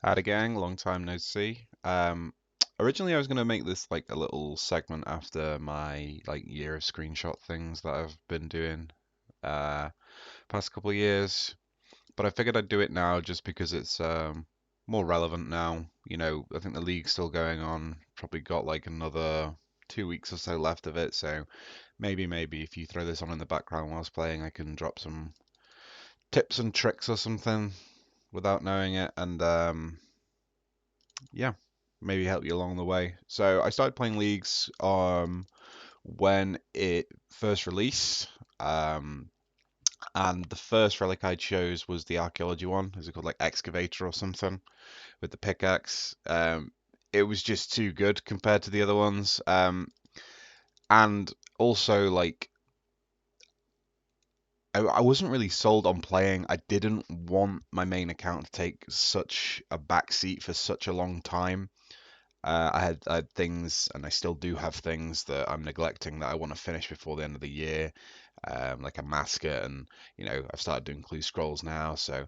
Howdy gang, long time no see. Originally I was gonna make this like a little segment after my like year of screenshot things that I've been doing uh past couple of years, but I figured I'd do it now just because it's more relevant now. I think the league's still going on, probably got like another 2 weeks or so left of it, so maybe if you throw this on in the background whilst playing, I can drop some tips and tricks or something without knowing it, and yeah, maybe help you along the way. So I started playing leagues when it first released. Um, and the first relic I chose was the archaeology one. Is it called like excavator or something with the pickaxe? It was just too good compared to the other ones. And also like I wasn't really sold on playing. I didn't want my main account to take such a backseat for such a long time. I had things, and I still do have things that I'm neglecting that I want to finish before the end of the year, like a Mascot, and I've started doing Clue Scrolls now, so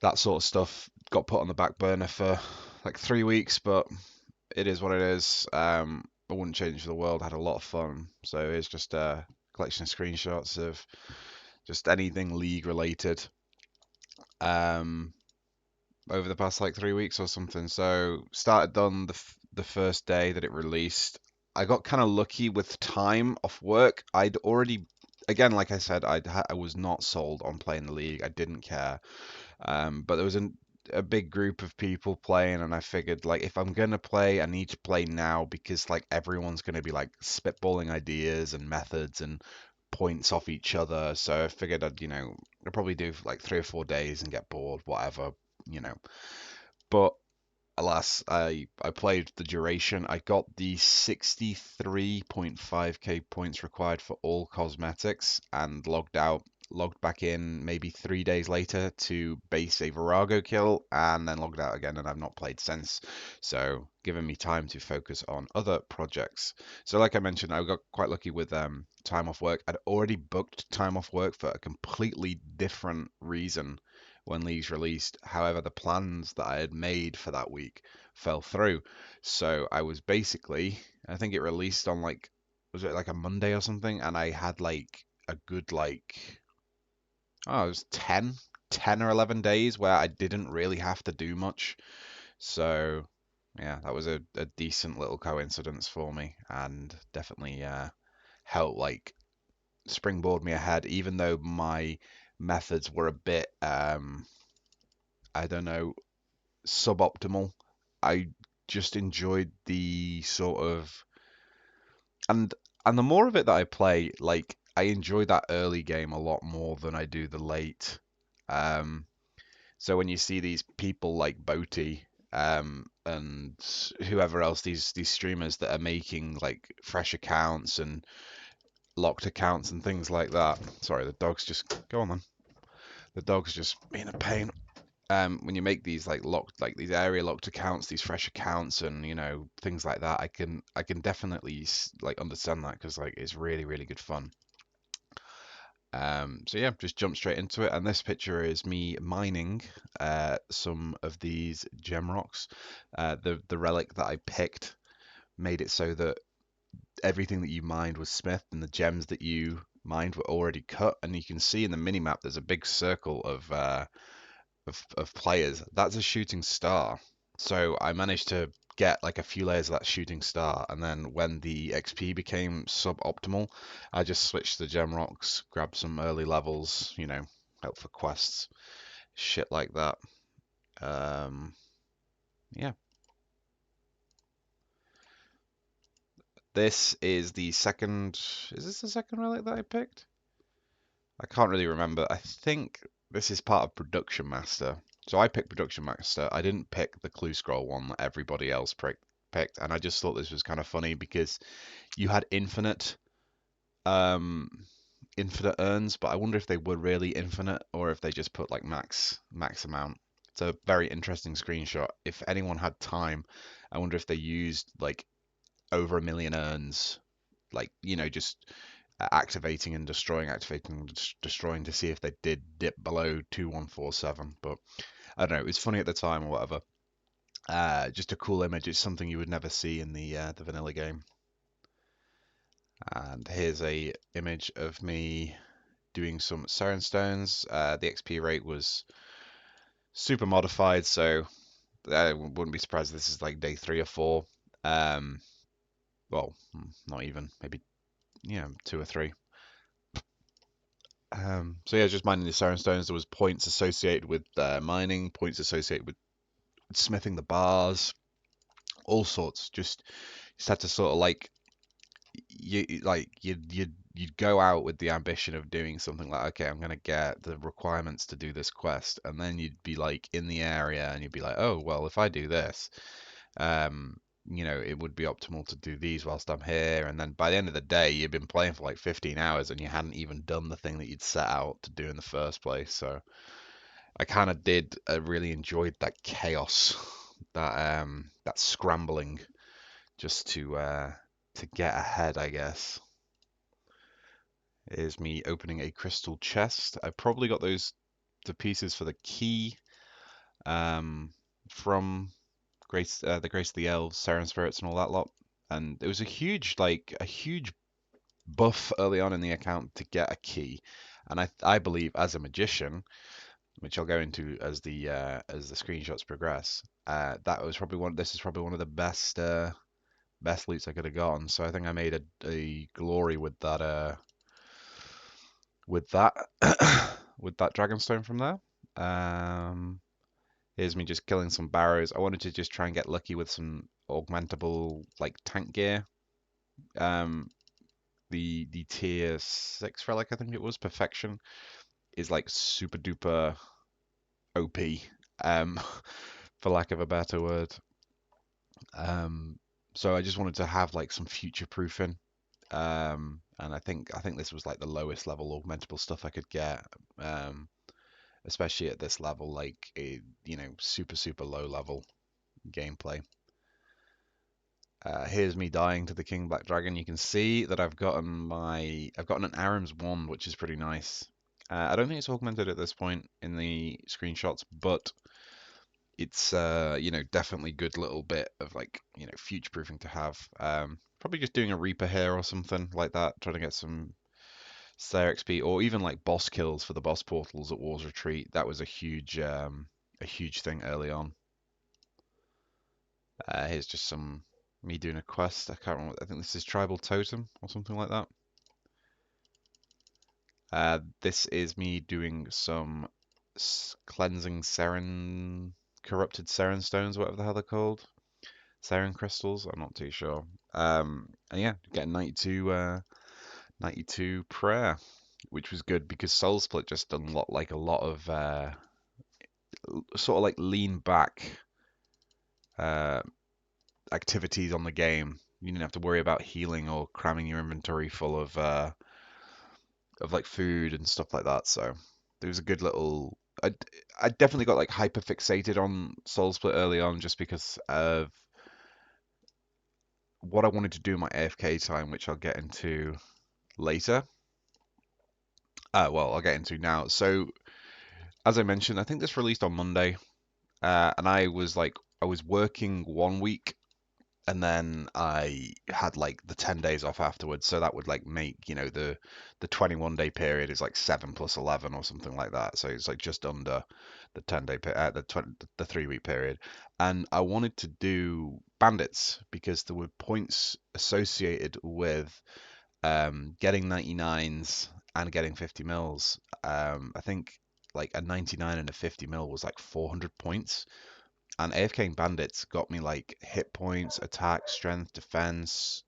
that sort of stuff got put on the back burner for like 3 weeks, but it is what it is. I wouldn't change it for the world. I had a lot of fun, so it's just a collection of screenshots of just anything League related. Um, over the past like 3 weeks or something. So started on the first day that it released. I got kind of lucky with time off work. I'd already, again, like I said, I was not sold on playing the league. I didn't care. But there was a big group of people playing, and I figured like if I'm gonna play, I need to play now because like everyone's gonna be like spitballing ideas and methods and points off each other. So I figured I'd probably do like 3 or 4 days and get bored, whatever, you know. But alas, I played the duration. I got the 63.5k points required for all cosmetics and logged out, logged back in maybe 3 days later to base a Virago kill, and then logged out again, and I've not played since. So giving me time to focus on other projects. So like I mentioned, I got quite lucky with time off work. I'd already booked time off work for a completely different reason when Leagues released. However, the plans that I had made for that week fell through. So I was basically, I think it released on like, was it like a Monday or something? And I had like a good like, oh, it was 10 or 11 days where I didn't really have to do much. So yeah, that was a decent little coincidence for me and definitely helped like springboard me ahead, even though my methods were a bit I don't know, suboptimal. I just enjoyed the sort of and and the more of it that I play, like I enjoy that early game a lot more than I do the late. Um, so when you see these people like Boaty, and whoever else, these streamers that are making like fresh accounts and locked accounts and things like that. Sorry, the dog's just go on then. The dog's just being a pain. When you make these like locked, like these area locked accounts, these fresh accounts, and things like that, I can definitely like understand that because like it's really good fun. So yeah, just jump straight into it. And this picture is me mining some of these gem rocks. The relic that I picked made it so that everything that you mined was smith, and the gems that you mined were already cut. And you can see in the mini map there's a big circle of players. That's a shooting star. So I managed to get like a few layers of that shooting star, and then when the XP became suboptimal, I just switched to gem rocks, grabbed some early levels, help for quests, shit like that. Um, yeah, this is the second. Is this the second relic that I picked? I can't really remember. I think this is part of Production Master. So I picked Production Master. I didn't pick the Clue Scroll one that everybody else picked, and I just thought this was kind of funny because you had um, infinite urns, but I wonder if they were really infinite or if they just put like max amount. It's a very interesting screenshot. If anyone had time, I wonder if they used like over a million urns, like just activating and destroying, destroying to see if they did dip below 2147. But I don't know, it was funny at the time or whatever. Just a cool image. It's something you would never see in the vanilla game. And here's a image of me doing some Siren Stones. The XP rate was super modified, so I wouldn't be surprised if this is like day 3 or 4. Um, well, not even, maybe, 2 or 3. So yeah, just mining the Siren Stones. There was points associated with mining, points associated with smithing the bars, all sorts. Just had to sort of like you'd go out with the ambition of doing something like, okay, I'm gonna get the requirements to do this quest, and then you'd be like in the area and you'd be like, oh well, if I do this, um, it would be optimal to do these whilst I'm here. And then by the end of the day, you've been playing for like 15 hours and you hadn't even done the thing that you'd set out to do in the first place. So I kind of did really enjoyed that chaos, that scrambling just to get ahead, I guess. Is me opening a crystal chest. I probably got the pieces for the key from the Grace of the Elves, Siren Spirits, and all that lot. And it was a huge buff early on in the account to get a key. And I believe as a magician, which I'll go into as the screenshots progress, that was probably one. This is probably one of the best loots I could have gotten. So I think I made a glory with that with that dragonstone from there. Here's me just killing some barrows. I wanted to just try and get lucky with some augmentable like tank gear. The tier 6 relic, I think it was, perfection, is like super duper OP, um, for lack of a better word. So I just wanted to have like some future proofing. And I think this was like the lowest level augmentable stuff I could get. Especially at this level, like super super low level gameplay. Here's me dying to the King Black Dragon. You can see that I've gotten an Aram's wand, which is pretty nice. I don't think it's augmented at this point in the screenshots, but it's definitely good little bit of like future proofing to have. Probably just doing a Reaper here or something like that, trying to get some Slayer XP, or even like boss kills for the boss portals at War's Retreat. That was a huge thing early on. Here's just some me doing a quest. I can't remember. I think this is Tribal Totem or something like that. This is me doing some cleansing corrupted Seren stones, whatever the hell they're called. Seren crystals. I'm not too sure. And yeah, getting 92 prayer, which was good because Soul Split just unlocked like a lot of sort of like lean back uh, activities on the game. You didn't have to worry about healing or cramming your inventory full of like food and stuff like that. So there was a good little. I definitely got like hyper fixated on Soul Split early on just because of what I wanted to do in my AFK time, which I'll get into later. Well, I'll get into now. So as I mentioned, I think this released on Monday, and I was working one week and then I had like the 10 days off afterwards, so that would like make the 21-day period is like 7 plus 11 or something like that. So it's like just under the 10-day the 3-week period. And I wanted to do bandits because there were points associated with getting 99s and getting 50 mils. I think like a 99 and a 50 mil was like 400 points. And AFK Bandits got me like hit points, attack, strength, defense,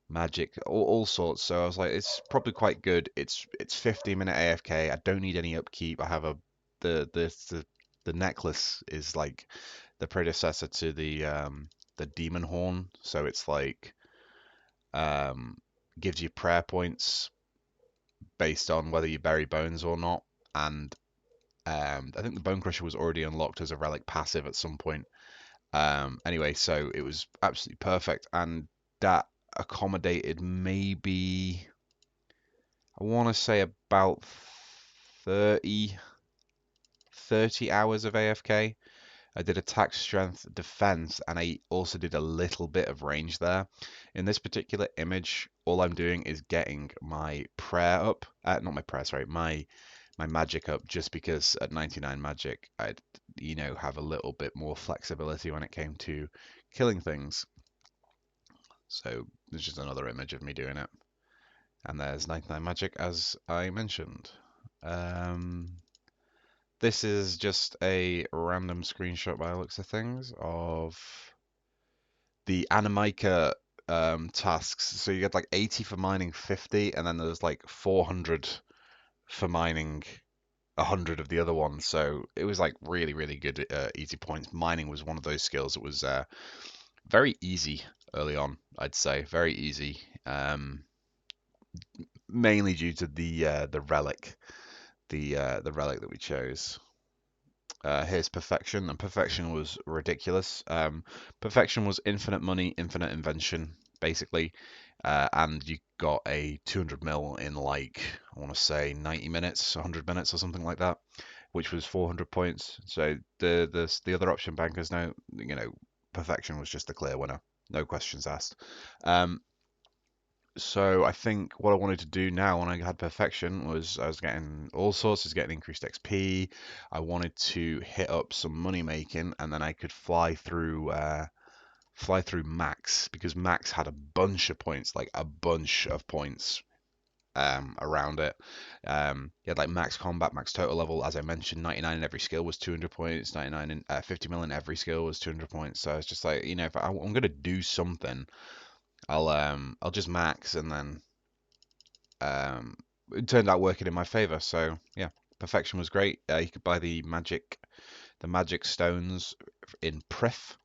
magic, all sorts. So I was like, it's probably quite good. It's 50-minute AFK. I don't need any upkeep. I have the necklace is like the predecessor to the Demon Horn. So it's like um, gives you prayer points based on whether you bury bones or not. And I think the Bone Crusher was already unlocked as a relic passive at some point. Anyway, so it was absolutely perfect, and that accommodated maybe, I want to say about 30, 30 hours of AFK. I did attack, strength, defense, and I also did a little bit of range there. In this particular image, all I'm doing is getting my prayer up. Not my prayer, sorry, my magic up, just because at 99 magic, I'd, have a little bit more flexibility when it came to killing things. So there's just another image of me doing it. And there's 99 magic, as I mentioned. This is just a random screenshot by the looks of things of the Animica tasks. So you get like 80 for mining 50, and then there's like 400 for mining 100 of the other ones. So it was like really, really good easy points. Mining was one of those skills that was very easy early on, I'd say. Very easy. Mainly due to the relic, the relic that we chose. Here's perfection, and perfection was ridiculous. Perfection was infinite money, infinite invention, basically, and you got a 200 mil in like, I want to say 90 minutes, 100 minutes or something like that, which was 400 points. So the other option bankers now, perfection was just the clear winner, no questions asked. So I think what I wanted to do now when I had perfection was I was getting all sorts, I was getting increased XP. I wanted to hit up some money making, and then I could fly through Max, because Max had a bunch of points, like a bunch of points around it. You had like max combat, max total level, as I mentioned, 99 in every skill was 200 points, 99 in 50 mil in every skill was 200 points. So it's just like, if I'm gonna do something, I'll just max, and then it turned out working in my favor. So yeah, perfection was great. You could buy the magic stones in Prif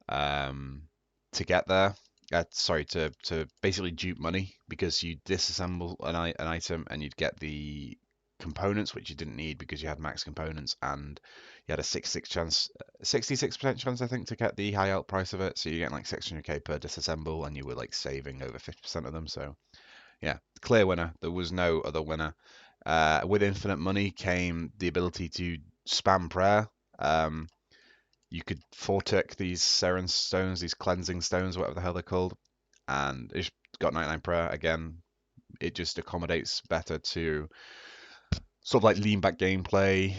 to get there. Sorry, to basically dupe money, because you disassemble an item and you'd get the components, which you didn't need because you had max components, and you had a 66% chance, I think, to get the high out price of it. So you're getting like 600k per disassemble, and you were like saving over 50% of them. So yeah, clear winner. There was no other winner. With infinite money came the ability to spam prayer. You could fortick these Seren stones, these cleansing stones, whatever the hell they're called, and it's got 99 prayer. Again, it just accommodates better to sort of like lean back gameplay,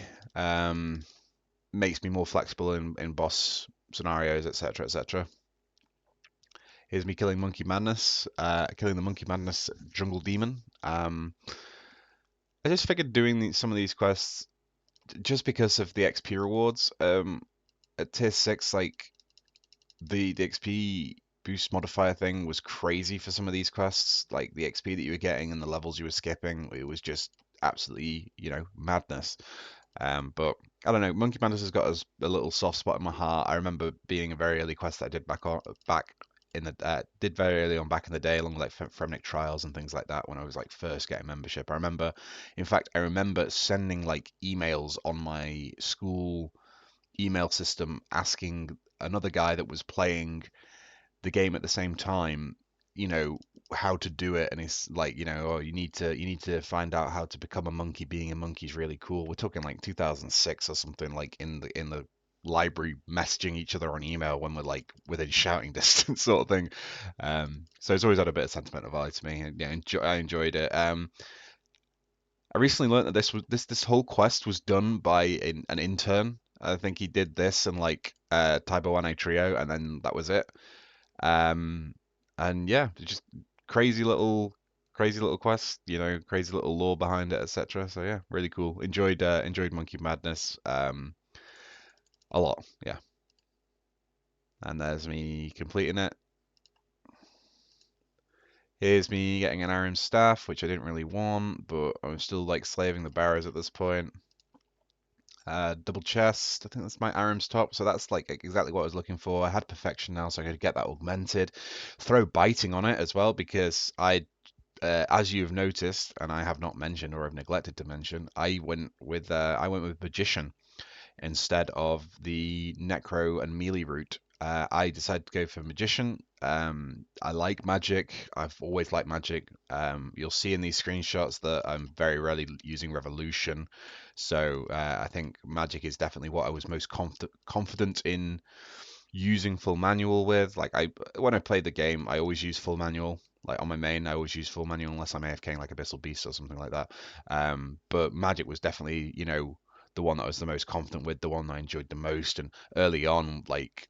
makes me more flexible in boss scenarios, etc., etc. Here's me killing Monkey Madness, killing the Monkey Madness Jungle Demon. I just figured doing some of these quests just because of the XP rewards. At tier 6, like the XP boost modifier thing was crazy for some of these quests. Like the XP that you were getting and the levels you were skipping, it was just absolutely, madness. But I don't know. Monkey Madness has got a little soft spot in my heart. I remember being a very early quest that I did back in the did very early on back in the day, along with like Fremnik Trials and things like that, when I was like first getting membership. In fact, I remember sending like emails on my school email system asking another guy that was playing the game at the same time, how to do it, and it's like, oh, you need to find out how to become a monkey. Being a monkey is really cool. We're talking like 2006 or something, like in the library, messaging each other on email when we're like within shouting distance, sort of thing. So it's always had a bit of sentimental value to me, and yeah, I enjoyed it. I recently learned that this whole quest was done by an intern. I think he did this and like Taibo Wane Trio, and then that was it. Um, and yeah, just crazy little quest, crazy little lore behind it, etc. So yeah, really cool. Enjoyed Monkey Madness a lot. Yeah, and there's me completing it. Here's me getting an iron staff, which I didn't really want, but I'm still like slaving the barrows at this point. Double chest, I think that's my Aram's top, so that's like exactly what I was looking for. I had perfection now, so I could get that augmented. Throw biting on it as well, because as you've noticed, and I have not mentioned or have neglected to mention, I went with magician instead of the necro and melee route. I decided to go for magician. I like Magic. I've always liked Magic. You'll see in these screenshots that I'm very rarely using Revolution. So I think Magic is definitely what I was most confident in using full manual with. Like when I play the game, I always use full manual. Like on my main, I always use full manual unless I'm AFKing like Abyssal Beast or something like that. But Magic was definitely, the one that I was the most confident with, the one I enjoyed the most. And early on, like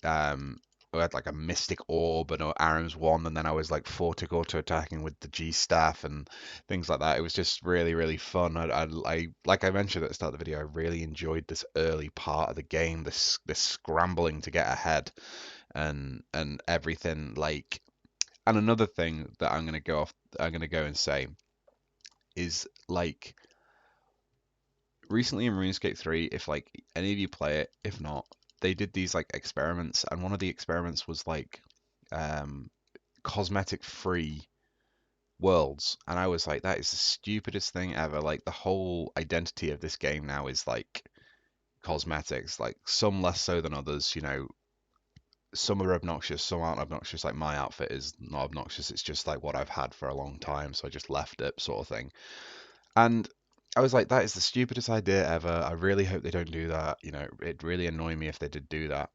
um, I had like a Mystic Orb and Aram's Wand, and then I was like Fortic auto attacking with the G Staff and things like that. It was just really, really fun. Like I mentioned at the start of the video, I really enjoyed this early part of the game, this scrambling to get ahead and everything. Like, and another thing that I'm gonna go and say is like recently in RuneScape 3, if like any of you play it, if not, they did these like experiments, and one of the experiments was like um, cosmetic free worlds, and I was like, that is the stupidest thing ever. Like the whole identity of this game now is like cosmetics, like some less so than others. Some are obnoxious, some aren't obnoxious. Like my outfit is not obnoxious. It's just like what I've had for a long time, so I just left it, sort of thing. And I was like, that is the stupidest idea ever. I really hope they don't do that. It'd really annoy me if they did do that.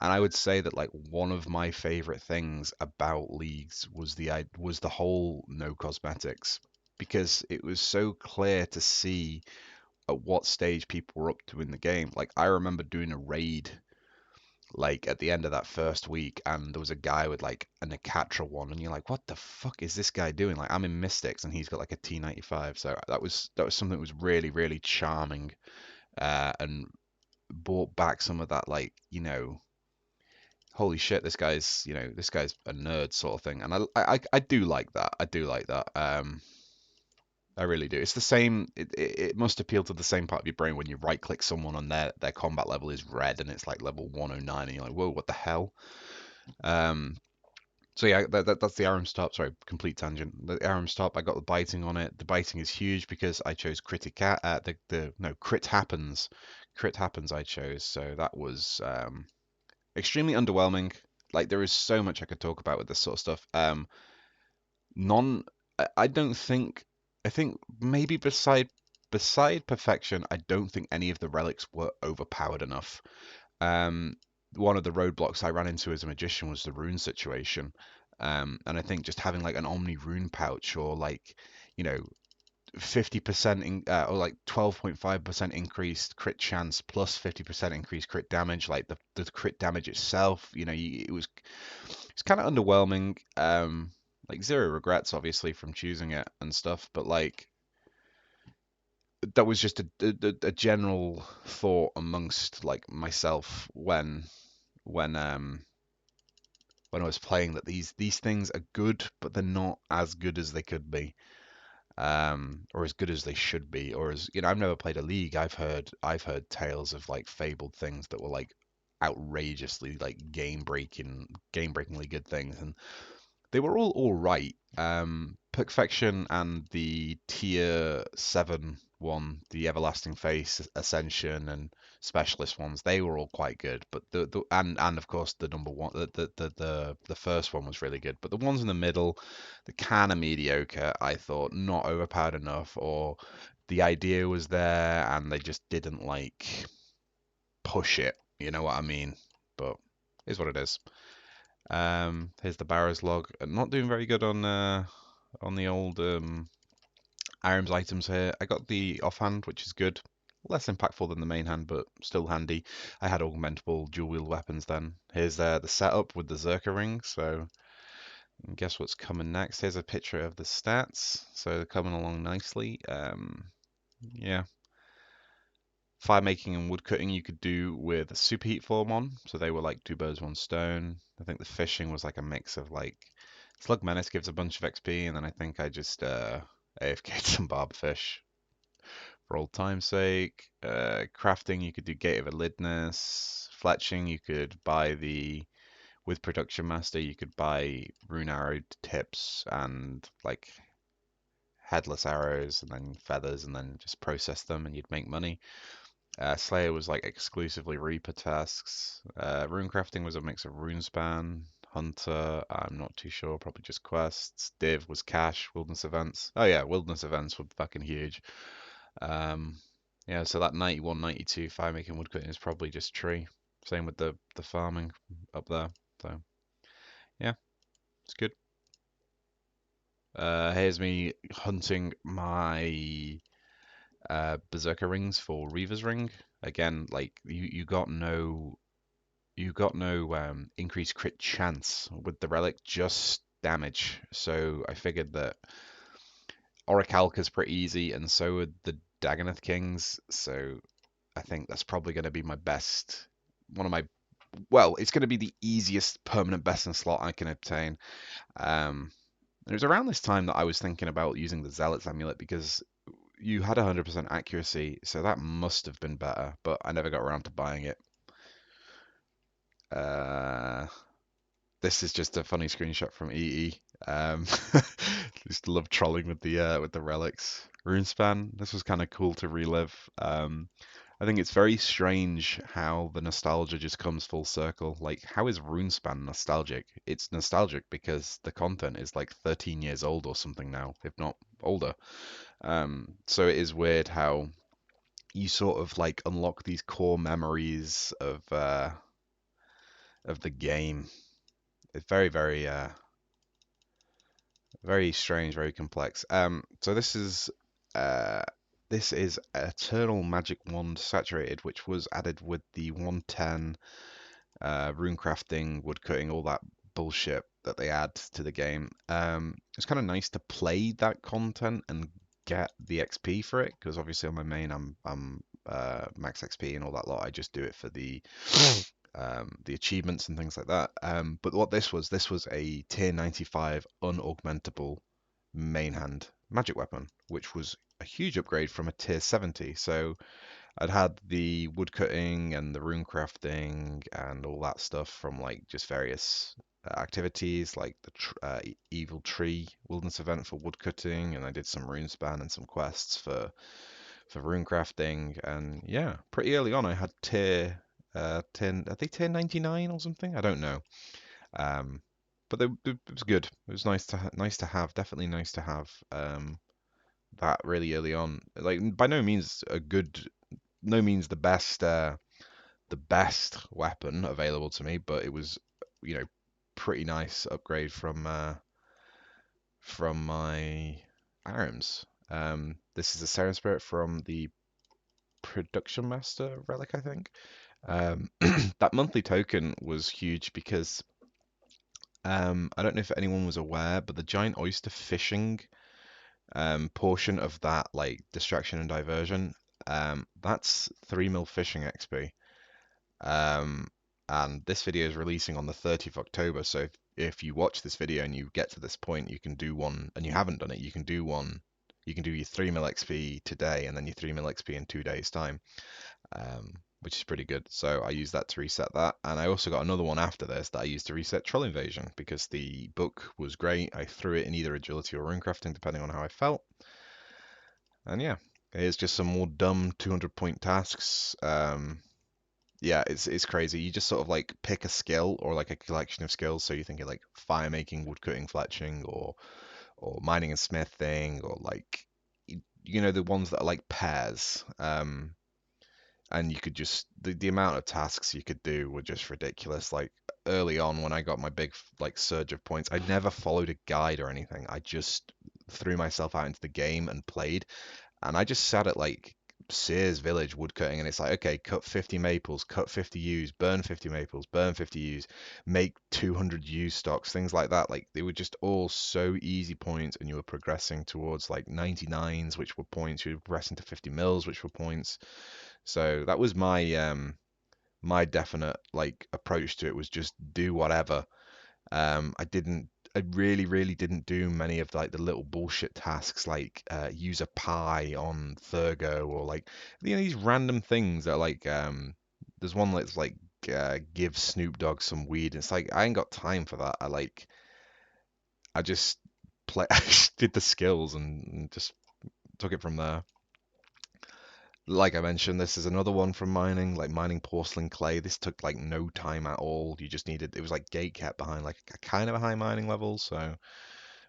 And I would say that like one of my favorite things about leagues was the whole no cosmetics, because it was so clear to see at what stage people were up to in the game. Like I remember doing a raid like at the end of that first week, and there was a guy with like a Necatra one, and you're like, what the fuck is this guy doing? Like I'm in Mystics and he's got like a T95. So that was something that was really, really charming, and brought back some of that, like, holy shit, this guy's a nerd sort of thing. And I do like that. I do like that. I really do. It's the same. It must appeal to the same part of your brain when you right click someone and their combat level is red and it's like level 109 and you're like, whoa, what the hell? Um, so yeah, that's the Aram Stop. Sorry, complete tangent. The Aram Stop. I got the biting on it. The biting is huge because I chose Critica. The no Crit Happens. Crit Happens. I chose. So that was extremely underwhelming. Like there is so much I could talk about with this sort of stuff. Non, I don't think. I think maybe beside perfection, I don't think any of the relics were overpowered enough. Um, One of the roadblocks I ran into as a magician was the rune situation. And I think just having like an omni rune pouch or like, you know, 50% or like 12.5% increased crit chance plus 50% increased crit damage, like the crit damage itself, it's kind of underwhelming. Like zero regrets obviously from choosing it and stuff, but like that was just a general thought amongst like myself when when I was playing, that these things are good, but they're not as good as they could be, or as good as they should be, or as I've never played a league. I've heard tales of like fabled things that were like outrageously like game breakingly good things, and they were all right. Perfection and the tier 7 one, the Everlasting Face, Ascension, and Specialist ones, they were all quite good. But and of course the number one, the first one was really good. But the ones in the middle, the kind of mediocre, I thought, not overpowered enough, or the idea was there and they just didn't like push it. You know what I mean? But is what it is. Here's the Barrows log. Not doing very good on the old Aram's items here. I got the offhand, which is good. Less impactful than the main hand, but still handy. I had augmentable dual wield weapons then. Here's the setup with the Zerka ring. So guess what's coming next? Here's a picture of the stats. So they're coming along nicely. Yeah. Fire making and wood cutting you could do with a superheat form on, so they were like two birds, one stone. I think the fishing was like a mix of like Slug Menace gives a bunch of XP, and then I think I just AFK'd some barberfish for old time's sake. Crafting you could do Gate of Elidness. Fletching you could buy with Production Master you could buy rune arrow tips and like headless arrows and then feathers and then just process them and you'd make money. Slayer was like exclusively Reaper tasks. Runecrafting was a mix of Runespan. Hunter, I'm not too sure. Probably just quests. Div was cash. Wilderness events. Oh yeah, wilderness events were fucking huge. Um, yeah, so that 91, 92 fire making woodcutting is probably just tree. Same with the farming up there. So yeah, it's good. Here's me hunting my berserker rings for Reaver's ring. Again, like you got no increased crit chance with the relic, just damage. So I figured that Orichalca's pretty easy, and so would the Dagonoth Kings. So I think that's probably going to be my best, one of my, well, it's going to be the easiest permanent best in slot I can obtain. Um, it was around this time that I was thinking about using the Zealot's Amulet because you had 100% accuracy, so that must have been better, but I never got around to buying it. Uh, this is just a funny screenshot from EE. Just love trolling with the relics. Runespan, this was kind of cool to relive. I think it's very strange how the nostalgia just comes full circle. Like, how is Runespan nostalgic? It's nostalgic because the content is like 13 years old or something now, if not older. So it is weird how you sort of like unlock these core memories of the game. It's very strange, very complex. So uh, this is Eternal Magic Wand Saturated, which was added with the 110 rune crafting, wood cutting, all that bullshit that they add to the game. It's kind of nice to play that content and get the XP for it, because obviously on my main I'm max XP and all that lot. I just do it for the achievements and things like that. But what this was a tier 95 unaugmentable main hand magic weapon, which was a huge upgrade from a tier 70. So I'd had the woodcutting and the rune crafting and all that stuff from like just various activities like the Evil Tree Wilderness event for woodcutting, and I did some rune span and some quests for rune crafting, and yeah, pretty early on I had tier 10, I think tier 99 or something, I don't know. Um, but it was good. It was nice to have, definitely nice to have that really early on. Like by no means a good, no means the best weapon available to me, but it was, you know, pretty nice upgrade from my arms. This is a Siren Spirit from the Production Master relic, I think. That monthly token was huge because I don't know if anyone was aware, but the giant oyster fishing portion of that, like distraction and diversion, that's 3 mil fishing XP. Um, and this video is releasing on the 30th of October, so if you watch this video and you get to this point, you can do one, and you haven't done it, you can do one. You can do your 3 mil XP today, and then your 3 mil XP in 2 days' time, which is pretty good. So I use that to reset that, and I also got another one after this that I used to reset Troll Invasion because the book was great. I threw it in either agility or runecrafting depending on how I felt, and yeah, here's just some more dumb 200 point tasks. Yeah, it's crazy. You just sort of like pick a skill or like a collection of skills. So you're thinking like fire making, wood cutting, fletching, or mining and smithing, or like the ones that are like pairs. And you could just the amount of tasks you could do were just ridiculous. Like early on when I got my big like surge of points, I never followed a guide or anything. I just threw myself out into the game and played, and I just sat at like Sears Village woodcutting, and it's like, okay, cut 50 maples, cut 50 U's, burn 50 maples, burn 50 U's, make 200 U stocks, things like that. Like they were just all so easy points, and you were progressing towards like 99s, which were points. You were progressing to 50 mils, which were points. So that was my definite like approach to it, was just do whatever. I really didn't do many of like the little bullshit tasks like use a pie on Thurgo, or like these random things that like there's one that's like give Snoop Dogg some weed. It's like I ain't got time for that. I just play I just did the skills and just took it from there. Like I mentioned, this is another one from mining, like mining porcelain clay. This took like no time at all. You just needed, it was like gate kept behind like a kind of a high mining level. So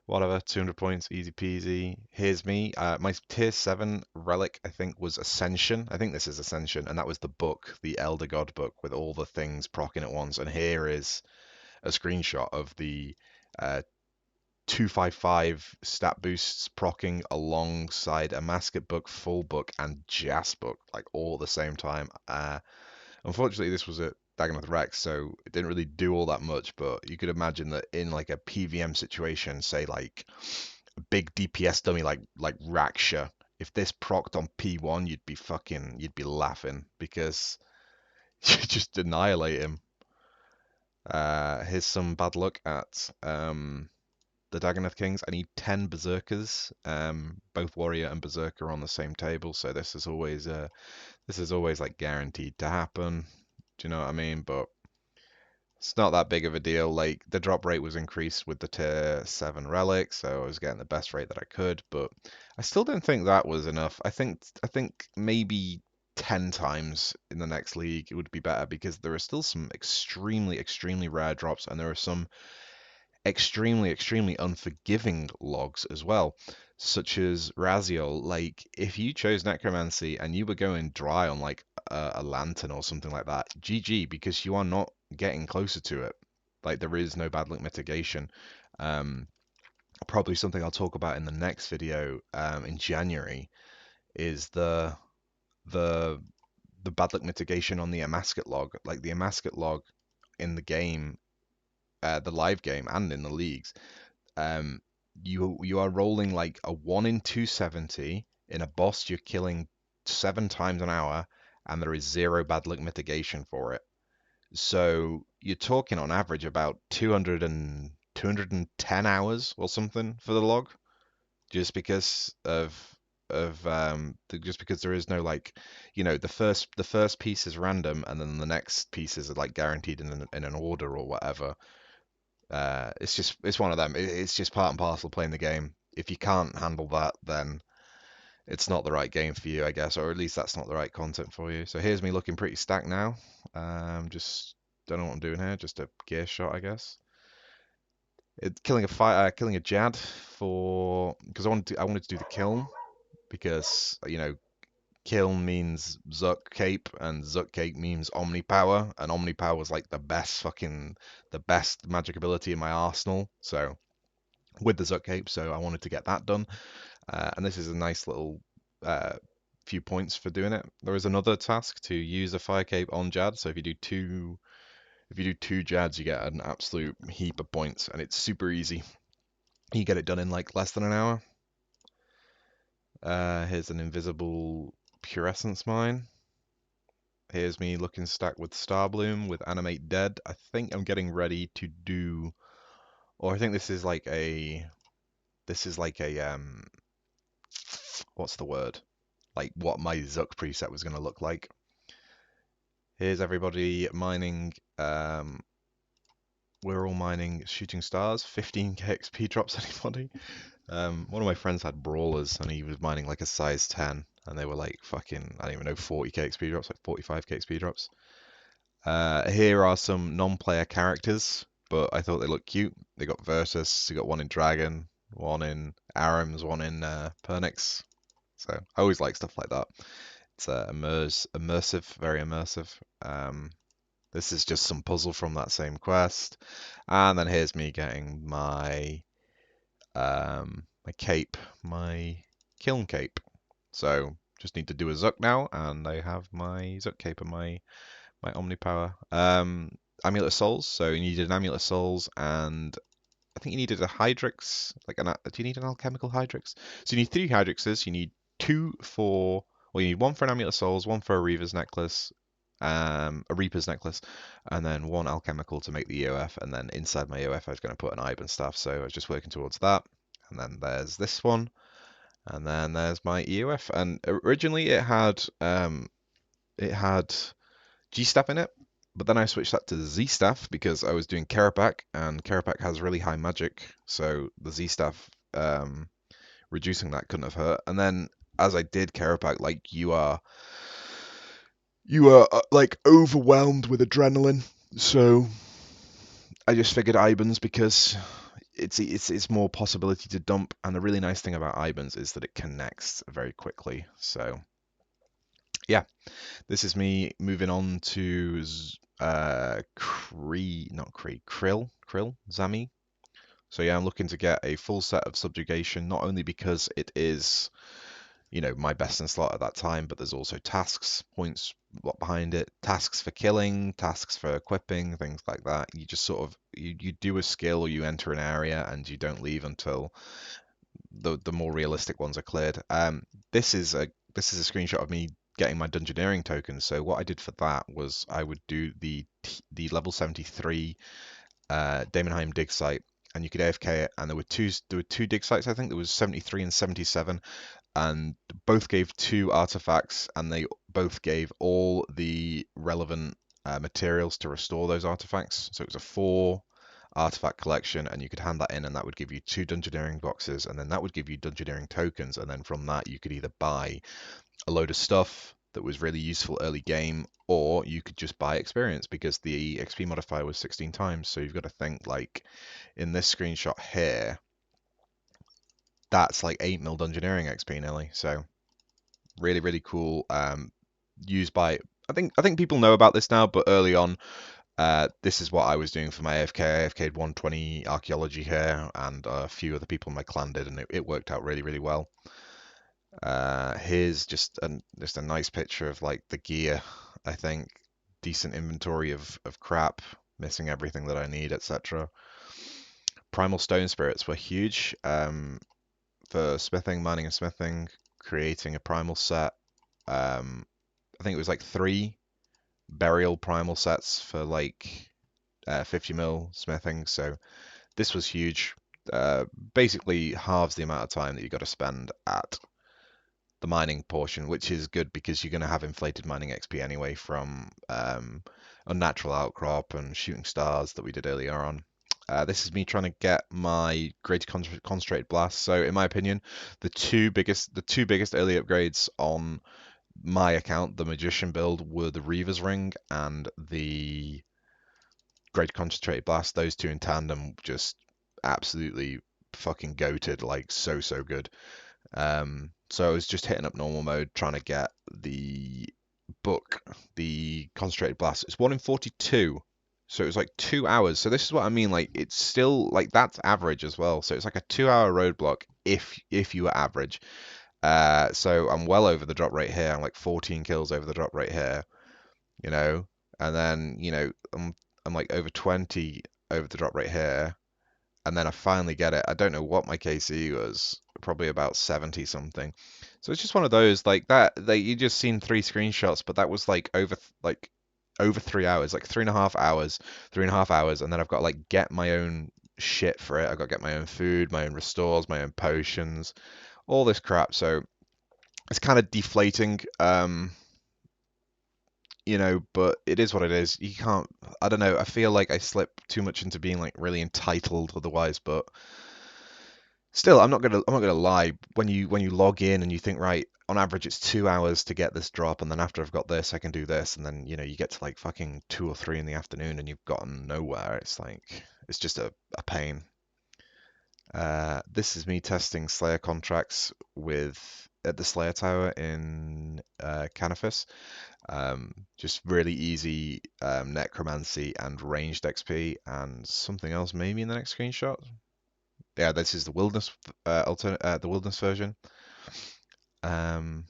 whatever, 200 points, easy peasy. Here's me. My tier 7 relic, I think, was Ascension. I think this is Ascension, and that was the book, the Elder God book, with all the things proccing at once. And here is a screenshot of the 255 stat boosts procking alongside a Masket book, full book, and Jas book, like all at the same time. Unfortunately, this was at Dagonoth Rex, so it didn't really do all that much, but you could imagine that in like a PVM situation, say like a big DPS dummy like Raksha, if this procced on P1, you'd be laughing because you just annihilate him. Here's some bad luck at the Dagonoth Kings. I need 10 Berserkers. Both Warrior and Berserker on the same table, so this is always like guaranteed to happen. Do you know what I mean? But it's not that big of a deal. Like the drop rate was increased with the tier 7 relic, so I was getting the best rate that I could, but I still don't think that was enough. I think maybe 10 times in the next league it would be better because there are still some extremely rare drops and there are some extremely unforgiving logs as well, such as Raziel. Like, if you chose Necromancy and you were going dry on like a lantern or something like that, GG, because you are not getting closer to it. Like, there is no bad luck mitigation. Um, Probably something I'll talk about in the next video in January is the the bad luck mitigation on the Amasket log. Like the Amasket log in the game, the live game, and in the leagues, um, you are rolling like a 1 in 270 in a boss you're killing 7 times an hour, and there is zero bad luck mitigation for it. So you're talking on average about 210 hours or something for the log, just because just because there is no like, the first piece is random and then the next pieces are like guaranteed in an order or whatever. It's one of them. It's just part and parcel playing the game. If you can't handle that, then it's not the right game for you, I guess, or at least that's not the right content for you. So here's me looking pretty stacked now. Just don't know what I'm doing here. Just a gear shot, I guess. Killing a Jad for because I wanted to do the kiln because kiln means Zuck Cape, and Zuck Cape means Omni Power, and Omni Power was like the best magic ability in my arsenal. So with the Zuck Cape, so I wanted to get that done. And this is a nice little uh, few points for doing it. There is another task to use a Fire Cape on Jad. So if you do two Jads, you get an absolute heap of points, and it's super easy. You get it done in like less than an hour. Here's an invisible Pure Essence mine. Here's me looking stacked with Starbloom with Animate Dead. I think I'm getting ready to do, or I think this is like a what's the word? Like what my Zuck preset was going to look like. Here's everybody mining. We're all mining shooting stars. 15k XP drops anybody. One of my friends had brawlers and he was mining like a size 10, and they were like fucking, I don't even know, 40k XP drops, like 45k XP drops. Here are some non-player characters, but I thought they looked cute. They got Versus, they got one in Dragon, one in Arams, one in Pernix. So I always like stuff like that. It's immersive, very immersive. This is just some puzzle from that same quest. And then here's me getting my cape, my kiln cape. So just need to do a Zuck now, and I have my Zuck cape and my Omni Power. Amulet of Souls. So you needed an Amulet of Souls, and I think you needed a Hydrix. Do you need an alchemical Hydrix? So you need 3 Hydrixes. You need 2 for, well, you need 1 for an Amulet of Souls, 1 for a Reaver's necklace, a Reaper's necklace, and then 1 alchemical to make the EOF. And then inside my EOF, I was going to put an Iban staff, so I was just working towards that. And then there's this one, and then there's my EOF. And originally it had G-Staff in it, but then I switched that to Z-Staff because I was doing Kerapak, and Kerapak has really high magic, so the Z-Staff reducing that couldn't have hurt. And then as I did care about, like you are like overwhelmed with adrenaline. So I just figured Ibans because it's more possibility to dump, and the really nice thing about Ibans is that it connects very quickly. So yeah, this is me moving on to Krill, Zami. So yeah, I'm looking to get a full set of subjugation, not only because it is, my best in slot at that time, but there's also tasks, points behind it, tasks for killing, tasks for equipping, things like that. You just sort of you do a skill or you enter an area and you don't leave until the more realistic ones are cleared. This is a screenshot of me getting my dungeoneering tokens. So what I did for that was I would do the level 73 Daemonheim dig site, and you could AFK it, and there were two dig sites. I think there was 73 and 77, and both gave two artifacts, and they both gave all the relevant materials to restore those artifacts. So it was a four artifact collection, and you could hand that in, and that would give you two dungeoneering boxes, and then that would give you dungeoneering tokens, and then from that you could either buy a load of stuff that was really useful early game, or you could just buy experience because the XP modifier was 16 times. So you've got to think, like in this screenshot here, that's like 8 mil dungeoneering XP nearly. So really, really cool. Used by I think people know about this now, but early on, this is what I was doing for my AFK. I AFK'd 120 archaeology here, and a few other people in my clan did, and it worked out really, really well. Here's just a nice picture of like the gear. I think decent inventory of crap, missing everything that I need, etc. Primal stone spirits were huge for smithing, mining, and smithing. Creating a primal set. I think it was like 3 burial primal sets for like 50 mil smithing. So this was huge. Basically halves the amount of time that you got to spend at the mining portion, which is good because you're going to have inflated mining XP anyway from unnatural outcrop and shooting stars that we did earlier on. This is me trying to get my greater concentrated blast. So in my opinion, the two biggest early upgrades on my account, the magician build, were the Reaver's Ring and the great concentrated blast. Those two in tandem just absolutely fucking goated, like so good. So I was just hitting up normal mode trying to get the book, the concentrated blast. It's 1 in 42. So it was like 2 hours. So this is what I mean. Like it's still like that's average as well. So it's like a 2 hour roadblock if you were average. So I'm well over the drop rate here. I'm like 14 kills over the drop rate here, you know, and then I'm like over 20 over the drop rate here, and then I finally get it. I don't know what my KC was, probably about 70 something. So it's just one of those like that. Like you just seen 3 screenshots, but that was like over 3 hours, like 3.5 hours, 3.5 hours, and then I've got to like get my own shit for it. I've got to get my own food, my own restores, my own potions, all this crap. So it's kind of deflating. But it is what it is. You can't, I don't know, I feel like I slip too much into being like really entitled otherwise, but still, I'm not gonna lie. When you log in and you think, right, on average it's 2 hours to get this drop, and then after I've got this, I can do this, and then you get to like fucking 2 or 3 in the afternoon and you've gotten nowhere. It's like it's just a pain. This is me testing Slayer contracts at the Slayer Tower in Canifis. Just really easy necromancy and ranged XP, and something else maybe in the next screenshot. Yeah, this is the wilderness the wilderness version. Um,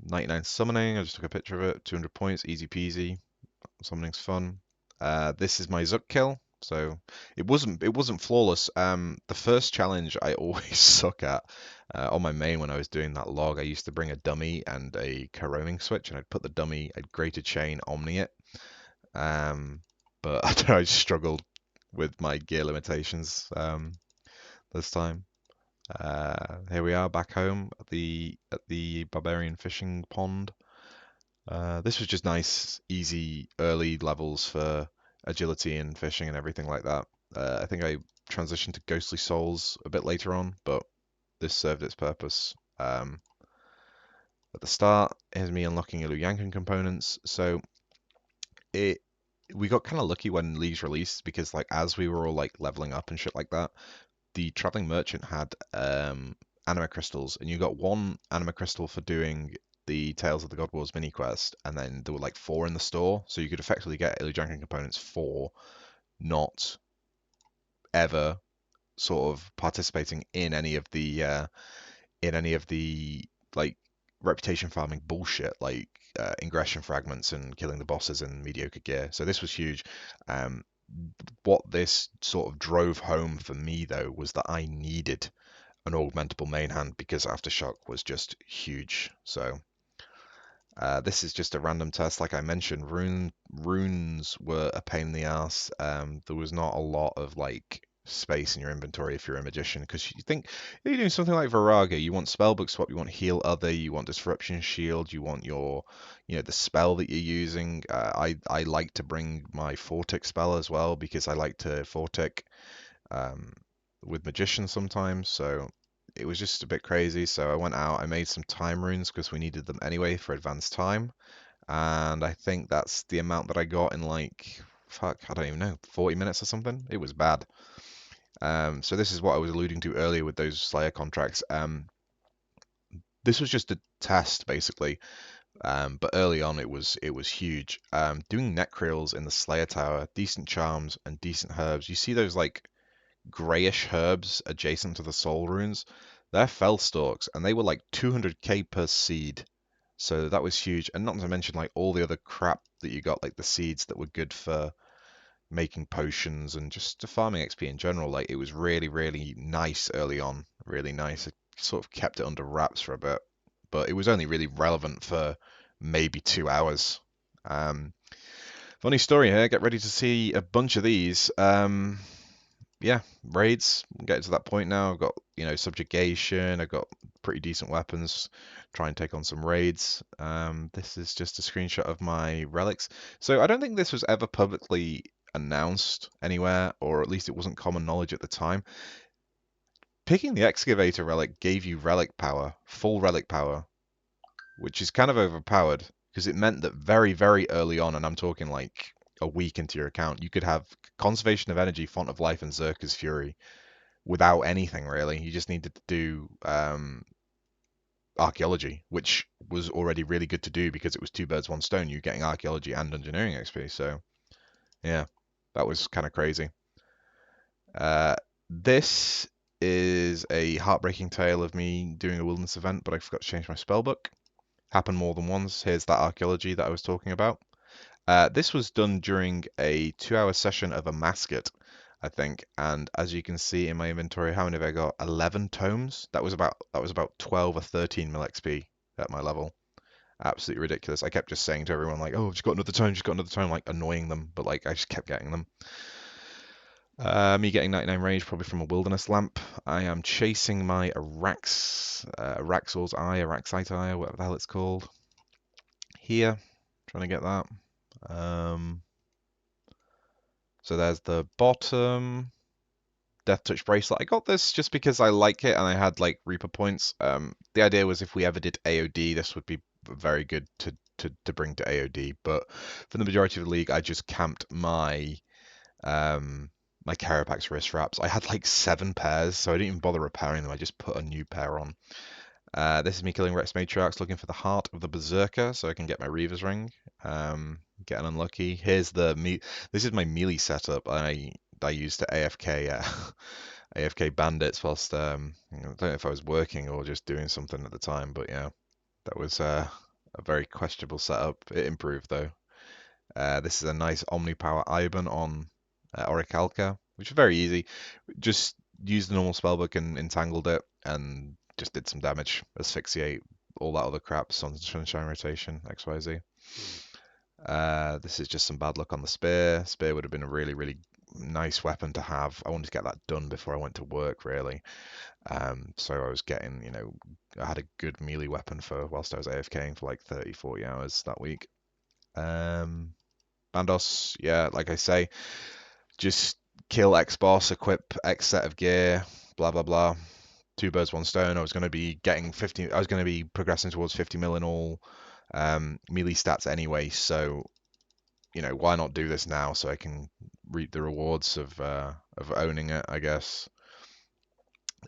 99 summoning. I just took a picture of it. 200 points, easy peasy. Summoning's fun. This is my Zook kill. So it wasn't flawless. The first challenge I always suck at on my main when I was doing that log. I used to bring a dummy and a co-roaming switch, and I'd put the dummy, I'd Greater Chain Omni it. But I don't know, I just struggled with my gear limitations this time. Here we are back home at the barbarian fishing pond. This was just nice, easy, early levels for agility and fishing and everything like that. I think I transitioned to Ghostly Souls a bit later on, but this served its purpose. at the start. Here's me unlocking Luyankan components. So it we got kind of lucky when Leagues released because like as we were all like leveling up and shit like that, the traveling merchant had anima crystals, and you got one anima crystal for doing the Tales of the God Wars mini quest, and then there were like 4 in the store, so you could effectively get Illujankan components for not ever sort of participating in any of the like reputation farming bullshit like ingression fragments and killing the bosses in mediocre gear. So this was huge. Um, what this sort of drove home for me though was that I needed an augmentable main hand because Aftershock was just huge. So this is just a random test, like I mentioned. Runes were a pain in the ass. There was not a lot of like space in your inventory if you're a magician, because you think you're doing something like Viraga, you want spellbook swap, you want heal other, you want disruption shield, you want your, the spell that you're using. I like to bring my Fortic spell as well because I like to Fortic um, with magician sometimes. So it was just a bit crazy. So I went out, I made some time runes because we needed them anyway for advanced time. And I think that's the amount that I got in like, fuck, I don't even know, 40 minutes or something. It was bad. So this is what I was alluding to earlier with those Slayer contracts. This was just a test basically. But early on it was huge. Doing necreals in the Slayer Tower, decent charms and decent herbs. You see those like grayish herbs adjacent to the soul runes? They're fell stalks, and they were like 200k per seed. So that was huge. And not to mention like all the other crap that you got, like the seeds that were good for making potions and just to farming XP in general. Like it was really, really nice early on. Really nice. I sort of kept it under wraps for a bit, but it was only really relevant for maybe 2 hours. Um, Funny story here. Get ready to see a bunch of these. Yeah, raids. I'm getting to that point now. I've got, subjugation. I've got pretty decent weapons. Try and take on some raids. This is just a screenshot of my relics. So I don't think this was ever publicly announced anywhere, or at least it wasn't common knowledge at the time. Picking the excavator relic gave you relic power, full relic power, which is kind of overpowered because it meant that very, very early on, and I'm talking like a week into your account, you could have Conservation of Energy, Font of Life, and Zerka's Fury without anything really. You just needed to do archaeology, which was already really good to do because it was 2 birds, 1 stone. You're getting archaeology and engineering XP. So yeah, that was kind of crazy. This is a heartbreaking tale of me doing a wilderness event, but I forgot to change my spellbook. Happened more than once. Here's that archaeology that I was talking about. This was done during a 2-hour session of a mascot, I think. And as you can see in my inventory, how many have I got? 11 tomes. That was about 12 or 13 mil XP at my level. Absolutely ridiculous. I kept just saying to everyone like, "Oh, I've just got another tome, just got another tome," like annoying them, but like I just kept getting them. Me getting 99 range probably from a wilderness lamp. I am chasing my Araxor's Eye, Araxite Eye, whatever the hell it's called. Here, trying to get that. So there's the bottom Death Touch bracelet. I got this just because I like it and I had like Reaper points. The idea was if we ever did AOD, this would be very good to bring to AOD. But for the majority of the league, I just camped my Carapax wrist wraps. I had like 7 pairs, so I didn't even bother repairing them. I just put a new pair on. This is me killing Rex Matriarchs, looking for the heart of the Berserker, so I can get my Reaver's Ring. Getting unlucky. Here's This is my melee setup. I used to AFK AFK bandits whilst I don't know if I was working or just doing something at the time, but yeah, that was a very questionable setup. It improved though. This is a nice Omnipower Iban on Orichalca, which is very easy. Just used the normal spellbook and entangled it, and just did some damage, asphyxiate, all that other crap, sunshine rotation, XYZ. This is just some bad luck on the spear. Spear would have been a really, really nice weapon to have. I wanted to get that done before I went to work, really. So I was getting, I had a good melee weapon for whilst I was AFKing for like 30, 40 hours that week. Bandos, yeah, like I say, just kill X boss, equip X set of gear, blah blah blah. two birds, one stone. I was going to be getting 50. I was going to be progressing towards 50 mil in all melee stats anyway. So why not do this now so I can reap the rewards of owning it, I guess.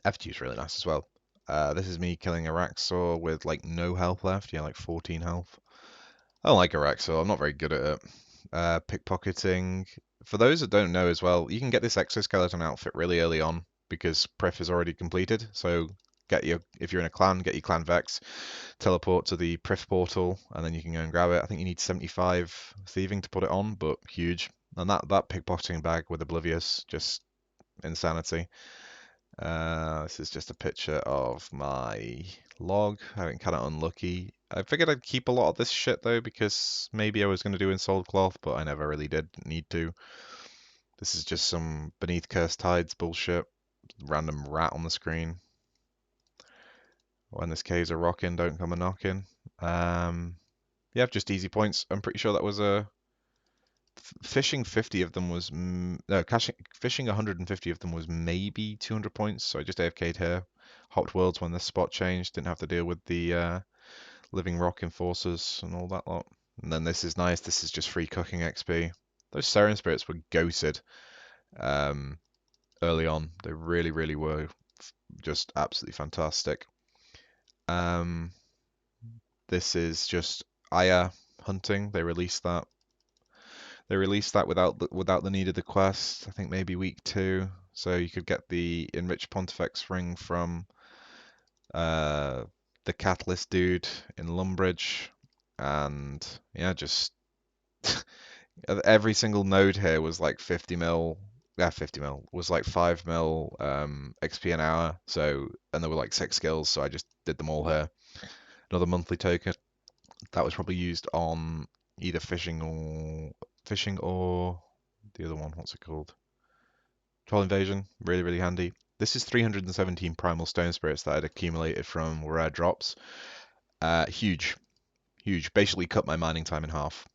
F2 is really nice as well. This is me killing a Raxor with like no health left. Yeah, like 14 health. I don't like a Raxor. I'm not very good at it. Pickpocketing. For those that don't know as well, you can get this exoskeleton outfit really early on because Prif is already completed. So if you're in a clan, get your clan Vex, teleport to the Prif portal, and then you can go and grab it. I think you need 75 thieving to put it on, but huge. And that pickpocketing bag with Oblivious, just insanity. This is just a picture of my log. I got kind of unlucky. I figured I'd keep a lot of this shit though, because maybe I was going to do Ensouled Cloth, but I never really did need to. This is just some Beneath Cursed Tides bullshit. Random rat on the screen. When this cave's a rockin', don't come a knockin'. Yeah, just easy points. I'm pretty sure that was a fishing 50 of them was no fishing 150 of them was maybe 200 points. So I just AFK'd here. Hopped worlds when the spot changed. Didn't have to deal with the living rock enforcers and all that lot. And then this is nice. This is just free cooking XP. Those Siren Spirits were goated early on. They really, really were just absolutely fantastic. This is just Aya hunting. They released that. They released that without the need of the quest. I think maybe week 2. So you could get the Enriched Pontifex ring from the Catalyst dude in Lumbridge. And yeah, just every single node here was like 50 mil. Yeah, 50 mil was like 5 mil XP an hour. So, and there were like 6 skills, so I just did them all here. Another monthly token that was probably used on either fishing or the other one. What's it called? Troll Invasion. Really, really handy. This is 317 primal stone spirits that I'd accumulated from rare drops. Huge, huge. Basically cut my mining time in half.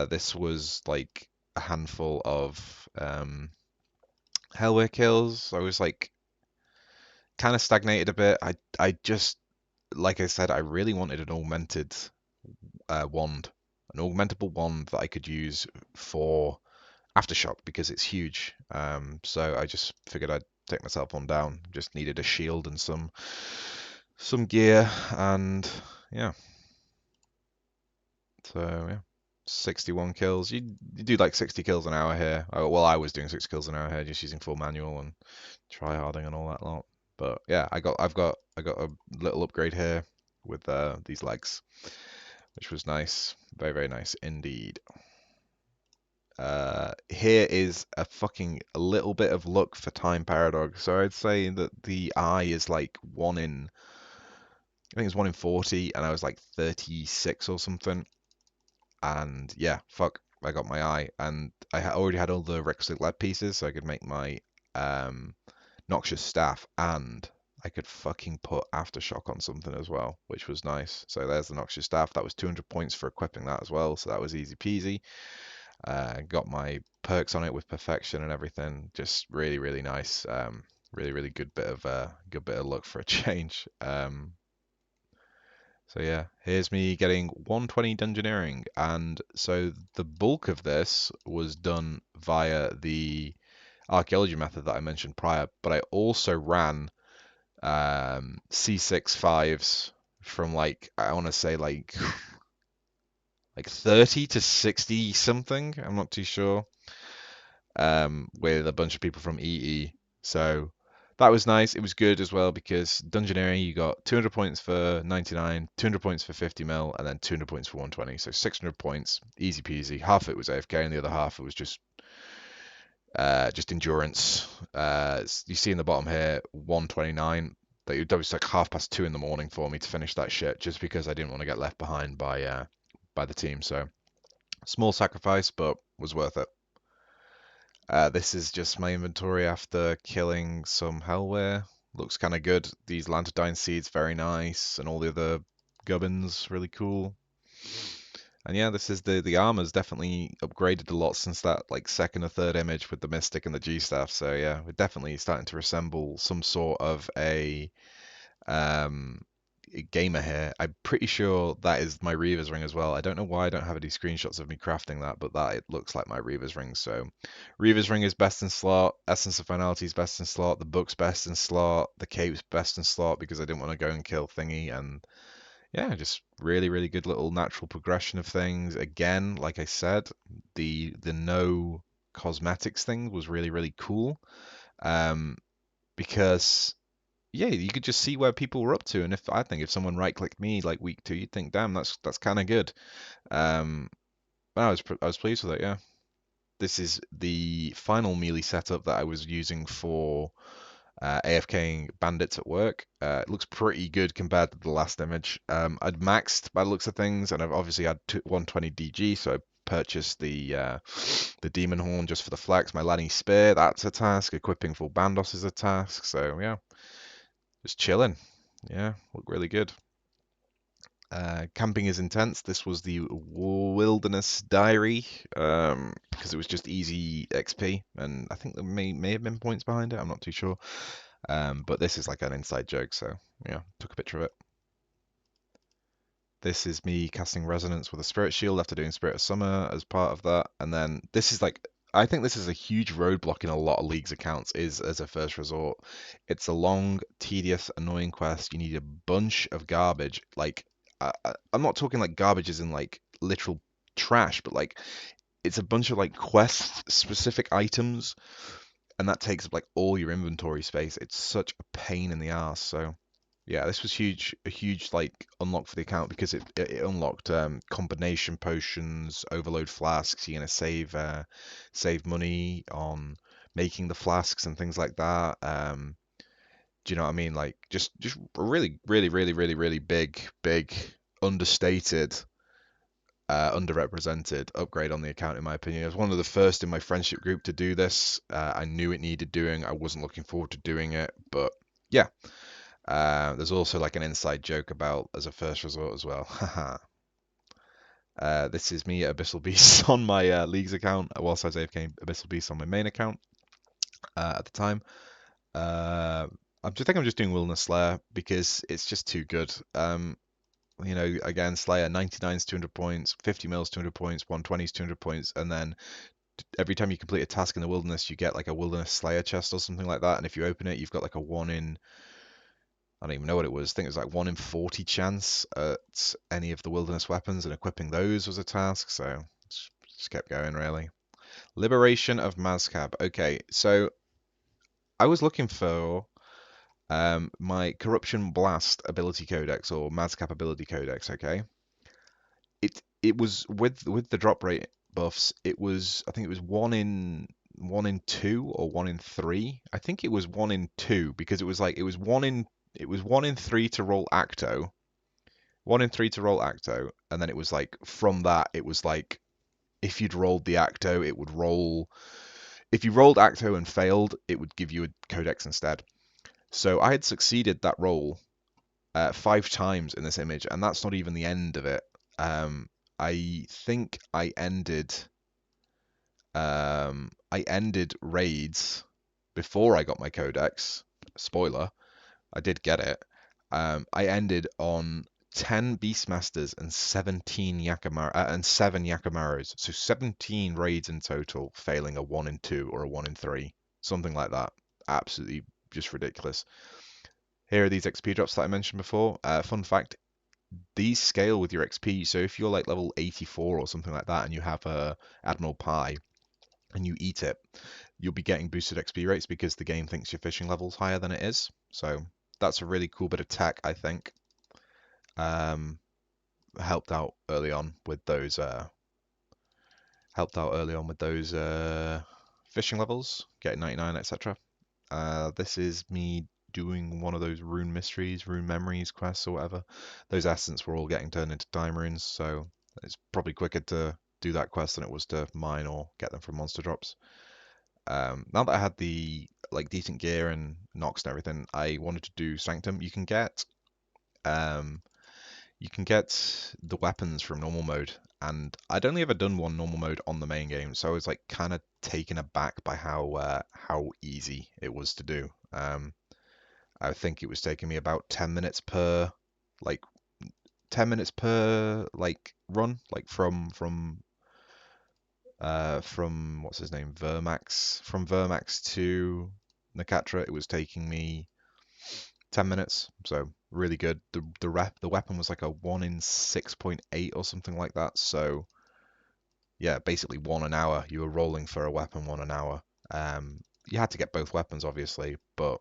This was like a handful of Hellware kills. I was like kind of stagnated a bit. I just, like I said, I really wanted an augmented wand, an augmentable wand that I could use for Aftershock because it's huge. So I just figured I'd take myself on down. Just needed a shield and some gear, and yeah. So yeah, 61 kills. You do like 60 kills an hour here. Oh, well, I was doing 6 kills an hour here, just using full manual and tryharding and all that lot. But yeah, I got a little upgrade here with these legs, which was nice. Very, very nice indeed. Here is a little bit of luck for time paradox. So I'd say that the eye is like I think it's 1 in 40, and I was like 36 or something. And yeah, fuck, I got my eye, and I already had all the requisite lead pieces, so I could make my Noxious Staff, and I could fucking put Aftershock on something as well, which was nice. So there's the Noxious Staff. That was 200 points for equipping that as well, so that was easy peasy. Got my perks on it with perfection and everything. Just really, really nice. Really, really good bit of luck for a change. So yeah, here's me getting 120 dungeoneering, and so the bulk of this was done via the archaeology method that I mentioned prior, but I also ran C6 5s from like I want to say like 30 to 60 something. I'm not too sure. With a bunch of people from EE. So that was nice. It was good as well because Dungeoneering, you got 200 points for 99, 200 points for 50 mil, and then 200 points for 120. So 600 points, easy peasy. Half of it was AFK, and the other half it was just endurance. You see in the bottom here, 129. That was like 2:30 in the morning for me to finish that shit, just because I didn't want to get left behind by the team. So small sacrifice, but was worth it. This is just my inventory after killing some Hellware. Looks kind of good. These Lantadyne seeds, very nice, and all the other gubbins, really cool. And yeah, this is the armor's definitely upgraded a lot since that like second or third image with the Mystic and the G staff. So yeah, we're definitely starting to resemble some sort of um a gamer here. I'm pretty sure that is my Reaver's ring as well. I don't know why I don't have any screenshots of me crafting that, but that it looks like my Reaver's ring. So Reaver's ring is best in slot, Essence of Finality is best in slot, the book's best in slot, the cape's best in slot because I didn't want to go and kill Thingy, and yeah, just really, really good little natural progression of things. Again, like I said, the no cosmetics thing was really, really cool. Um, because yeah, you could just see where people were up to, and if I think if someone right clicked me like week two, you'd think, damn, that's kind of good. Um, I was pleased with it. Yeah, this is the final melee setup that I was using for AFKing bandits at work. It looks pretty good compared to the last image. I'd maxed by the looks of things, and I've obviously had 120 DG, so I purchased the demon horn just for the flex. My Lanny spear, that's a task. Equipping full bandos is a task. So yeah, just chilling. Yeah, look really good. Camping is intense. This was the Wilderness Diary because it was just easy XP, and I think there may have been points behind it. I'm not too sure. But this is like an inside joke, so yeah, took a picture of it. This is me casting Resonance with a Spirit Shield after doing Spirit of Summer as part of that. And then this is like, I think this is a huge roadblock in a lot of League's accounts is as a first resort. It's a long, tedious, annoying quest. You need a bunch of garbage. Like, I'm not talking like garbage as in like literal trash, but like it's a bunch of like quest specific items and that takes up like all your inventory space. It's such a pain in the ass. So yeah, this was huge, a huge like unlock for the account because it unlocked combination potions, overload flasks. You're gonna save money on making the flasks and things like that. Do you know what I mean? Like just a really, really, really, really, really big understated underrepresented upgrade on the account, in my opinion. I was one of the first in my friendship group to do this. I knew it needed doing. I wasn't looking forward to doing it, but yeah. There's also like an inside joke about as a first resort as well. Haha. This is me at Abyssal Beasts on my Leagues account, whilst I was AFK Abyssal Beasts on my main account at the time. Uh, I'm just doing Wilderness Slayer because it's just too good. Again, Slayer 99 is 200 points, 50 mils 200 points, 120 is 200 points, and then every time you complete a task in the wilderness, you get like a Wilderness Slayer chest or something like that. And if you open it, you've got like a one in, I don't even know what it was. I think it was like 1 in 40 chance at any of the wilderness weapons, and equipping those was a task. So just kept going really. Liberation of Mazcab. Okay, so I was looking for my Corruption Blast ability codex or Mazcap ability codex. Okay, it was with the drop rate buffs. It was, I think it was 1 in 2 or 1 in 3. I think it was 1 in 2 because it was like it was 1 in 3 to roll Acto, 1 in 3 to roll Acto, and then it was like from that it was like if you'd rolled the Acto, it would roll. If you rolled Acto and failed, it would give you a codex instead. So I had succeeded that roll 5 times in this image, and that's not even the end of it. I think I ended raids before I got my codex. Spoiler, I did get it. I ended on 10 Beastmasters and 17 and 7 Yakamaros. So 17 raids in total, failing a 1 in 2 or a 1 in 3, something like that. Absolutely just ridiculous. Here are these XP drops that I mentioned before. Fun fact, these scale with your XP. So if you're like level 84 or something like that and you have a Admiral Pie and you eat it, you'll be getting boosted XP rates because the game thinks your fishing level's higher than it is. So that's a really cool bit of tech, I think. Um, helped out early on with those fishing levels, getting 99, etc. This is me doing one of those rune mysteries, rune memories quests or whatever. Those essence were all getting turned into time runes, so it's probably quicker to do that quest than it was to mine or get them from monster drops. Now that I had the like decent gear and Nox and everything, I wanted to do Sanctum. You can get you can get the weapons from normal mode, and I'd only ever done one normal mode on the main game, so I was like kind of taken aback by how easy it was to do. I think it was taking me about 10 minutes per like 10 minutes per like run, like from what's his name, Vermax, from Vermax to Nakatra, it was taking me 10 minutes, so really good. The weapon was like a 1 in 6.8 or something like that. So yeah, basically one an hour. You were rolling for a weapon one an hour. You had to get both weapons, obviously, but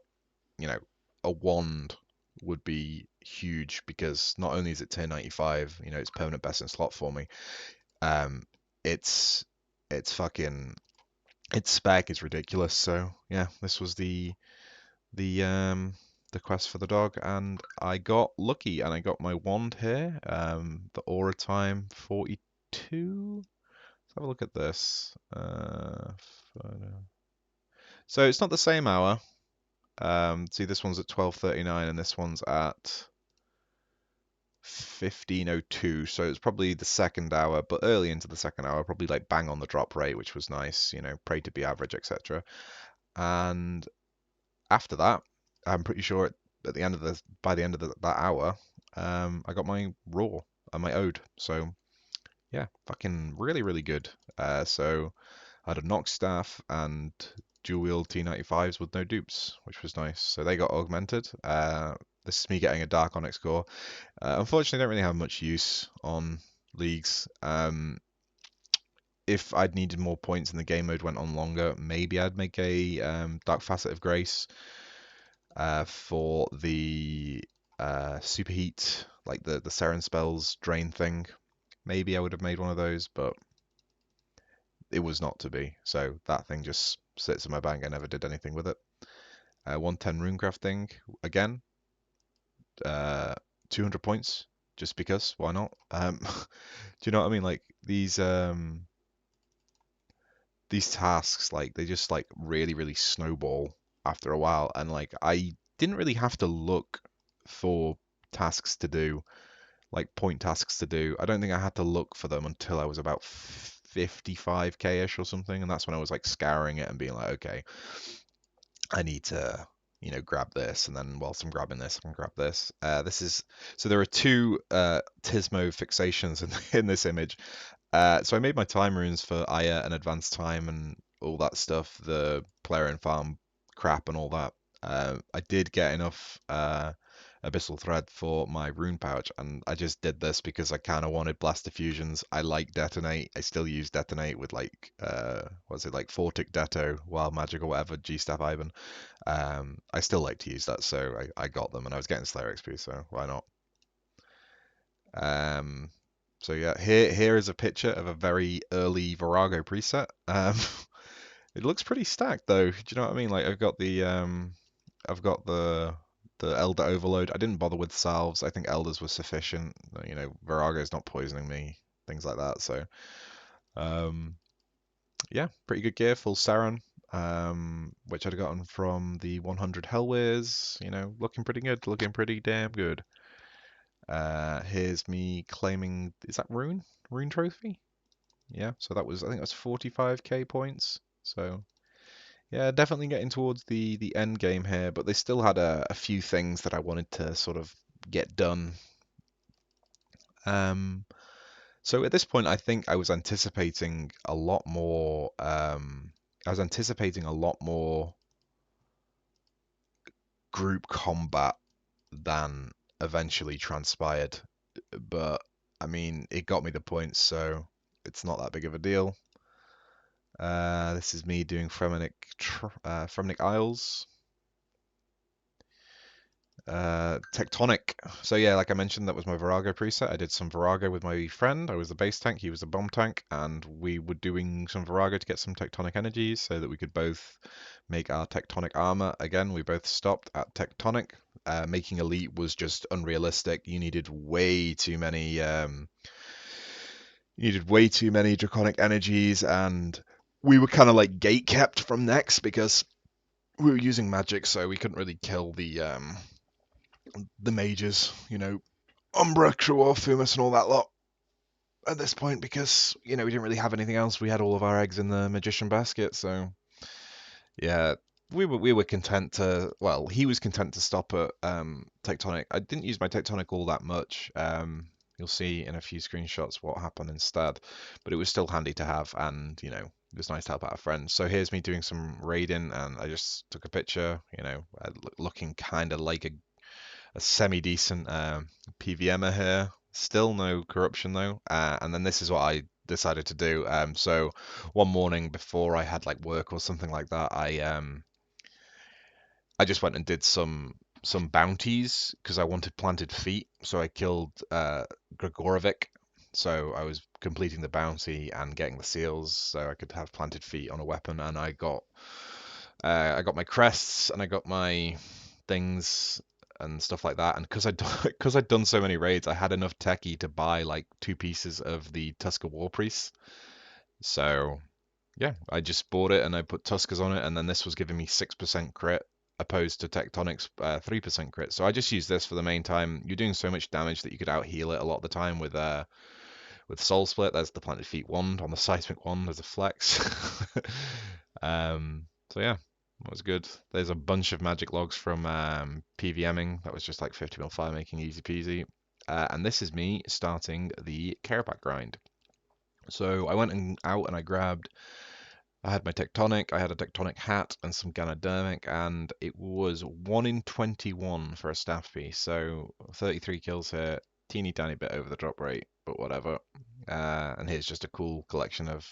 you know, a wand would be huge because not only is it tier 95, it's permanent best in slot for me. Um, it's it's fucking its spec is ridiculous. So yeah, this was the um the quest for the dog, and I got lucky and I got my wand here. The aura time 42. Let's have a look at this. So it's not the same hour. See, this one's at 12:39 and this one's at 15:02. So it's probably the second hour, but early into the second hour, probably like bang on the drop rate, which was nice. Pray to be average, etc. And after that, I'm pretty sure at the end of by the end of that hour, I got my raw and my ode. So yeah, fucking really, really good. So I had a Nox staff and dual wield T95s with no dupes, which was nice. So they got augmented. This is me getting a Dark Onyx core. Unfortunately, I don't really have much use on leagues. If I'd needed more points and the game mode went on longer, maybe I'd make a Dark Facet of Grace for the superheat, like the Seren spells drain thing. Maybe I would have made one of those, but it was not to be. So that thing just sits in my bank. I never did anything with it. 110 runecrafting again. Uh, 200 points just because. Why not? Do you know what I mean? Like these tasks, like they just like really really snowball after a while, and like I didn't really have to look for tasks to do, like point tasks to do. I don't think I had to look for them until I was about 55k ish or something, and that's when I was like scouring it and being like, okay, I need to grab this, and then whilst I'm grabbing this, I can grab this. This is so there are two Tismo fixations in this image. So I made my time runes for Aya and advanced time and all that stuff, the player and farm crap and all that. I did get enough abyssal thread for my rune pouch, and I just did this because I kind of wanted blast diffusions. I like detonate. I still use detonate with like what's it, like Fortic Deto, Wild Magic or whatever, G Staff Ivan. I still like to use that, so I got them and I was getting Slayer XP, so why not? Um, so yeah, here is a picture of a very early Virago preset. It looks pretty stacked though. Do you know what I mean? Like I've got the Elder Overload. I didn't bother with salves. I think Elders was sufficient. Virago's not poisoning me, things like that. So um, yeah, pretty good gear, full Saren, which I'd gotten from the 100 Hellwares. Looking pretty good, looking pretty damn good. Here's me claiming, is that Rune? Rune Trophy? Yeah, so I think that's 45k points. So yeah, definitely getting towards the end game here, but they still had a few things that I wanted to sort of get done. Um, so at this point, I think I was anticipating a lot more. I was anticipating a lot more group combat than eventually transpired. But I mean, it got me the points, so it's not that big of a deal. This is me doing Fremenic Isles. Tectonic. So yeah, like I mentioned, that was my Virago preset. I did some Virago with my friend. I was the base tank, he was the bomb tank, and we were doing some Virago to get some Tectonic energies so that we could both make our Tectonic armor. Again, we both stopped at Tectonic. Making Elite was just unrealistic. You needed way too many Draconic energies, and we were kind of like gate kept from next because we were using magic, so we couldn't really kill the mages, Umbra, Cruor, Fumus, and all that lot at this point because we didn't really have anything else. We had all of our eggs in the magician basket, so yeah, we were content to. Well, he was content to stop at Tectonic. I didn't use my Tectonic all that much. You'll see in a few screenshots what happened instead, but it was still handy to have, and it was nice to help out a friend. So here's me doing some raiding, and I just took a picture, looking kind of like a semi-decent PVMer here. Still no corruption though. And then this is what I decided to do. So one morning before I had like work or something like that, I just went and did some bounties because I wanted planted feet. So I killed Gregorovic. So I was completing the bounty and getting the seals so I could have planted feet on a weapon, and I got my crests and I got my things and stuff like that. And because I'd done so many raids, I had enough techie to buy like 2 pieces of the Tusker War Priest. So yeah, I just bought it and I put Tuskers on it, and then this was giving me 6% crit opposed to Tectonic's 3% crit. So I just used this for the main time. You're doing so much damage that you could out heal it a lot of the time with Soul Split. There's the Planted Feet wand on the Seismic wand. There's a flex. So yeah, that was good. There's a bunch of magic logs from PVMing. That was just like 50 mil fire making easy peasy. And this is me starting the Kerapac grind. So I went out and I had my Tectonic, I had a Tectonic hat and some Ganodermic, and it was 1 in 21 for a staff piece. So 33 kills here, teeny tiny bit over the drop rate, but whatever. And here's just a cool collection of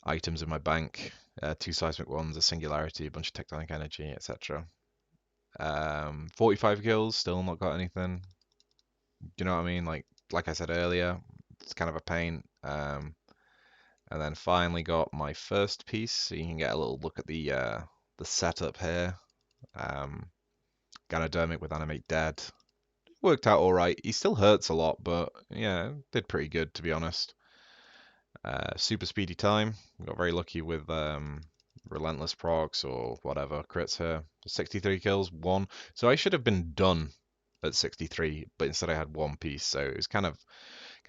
items in my bank. 2 seismic ones, a singularity, a bunch of tectonic energy, etc. 45 kills, still not got anything. Do you know what I mean? Like I said earlier, it's kind of a pain. And then finally got my first piece, so you can get a little look at the setup here. Ganodermic with Animate Dead. Worked out alright. He still hurts a lot, but yeah, did pretty good to be honest. Super speedy time. Got very lucky with relentless procs or whatever crits here. 63 kills, 1. So I should have been done at 63, but instead I had 1 piece, so it was kind of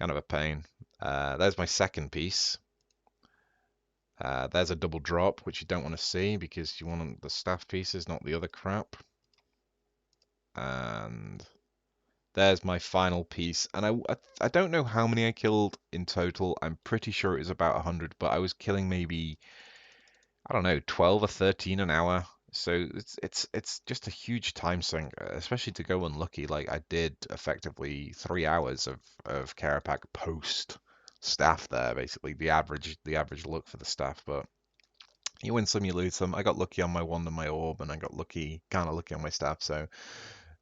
a pain. There's my second piece. There's a double drop, which you don't want to see because you want the staff pieces, not the other crap. And there's my final piece. And I don't know how many I killed in total. I'm pretty sure it was about 100, but I was killing maybe, I don't know, 12 or 13 an hour. So it's just a huge time sink, especially to go unlucky. Like I did effectively 3 hours of Kerapac post staff there, basically the average look for the staff. But you win some, you lose some. I got lucky on my wand and my orb, and I got kind of lucky on my staff. So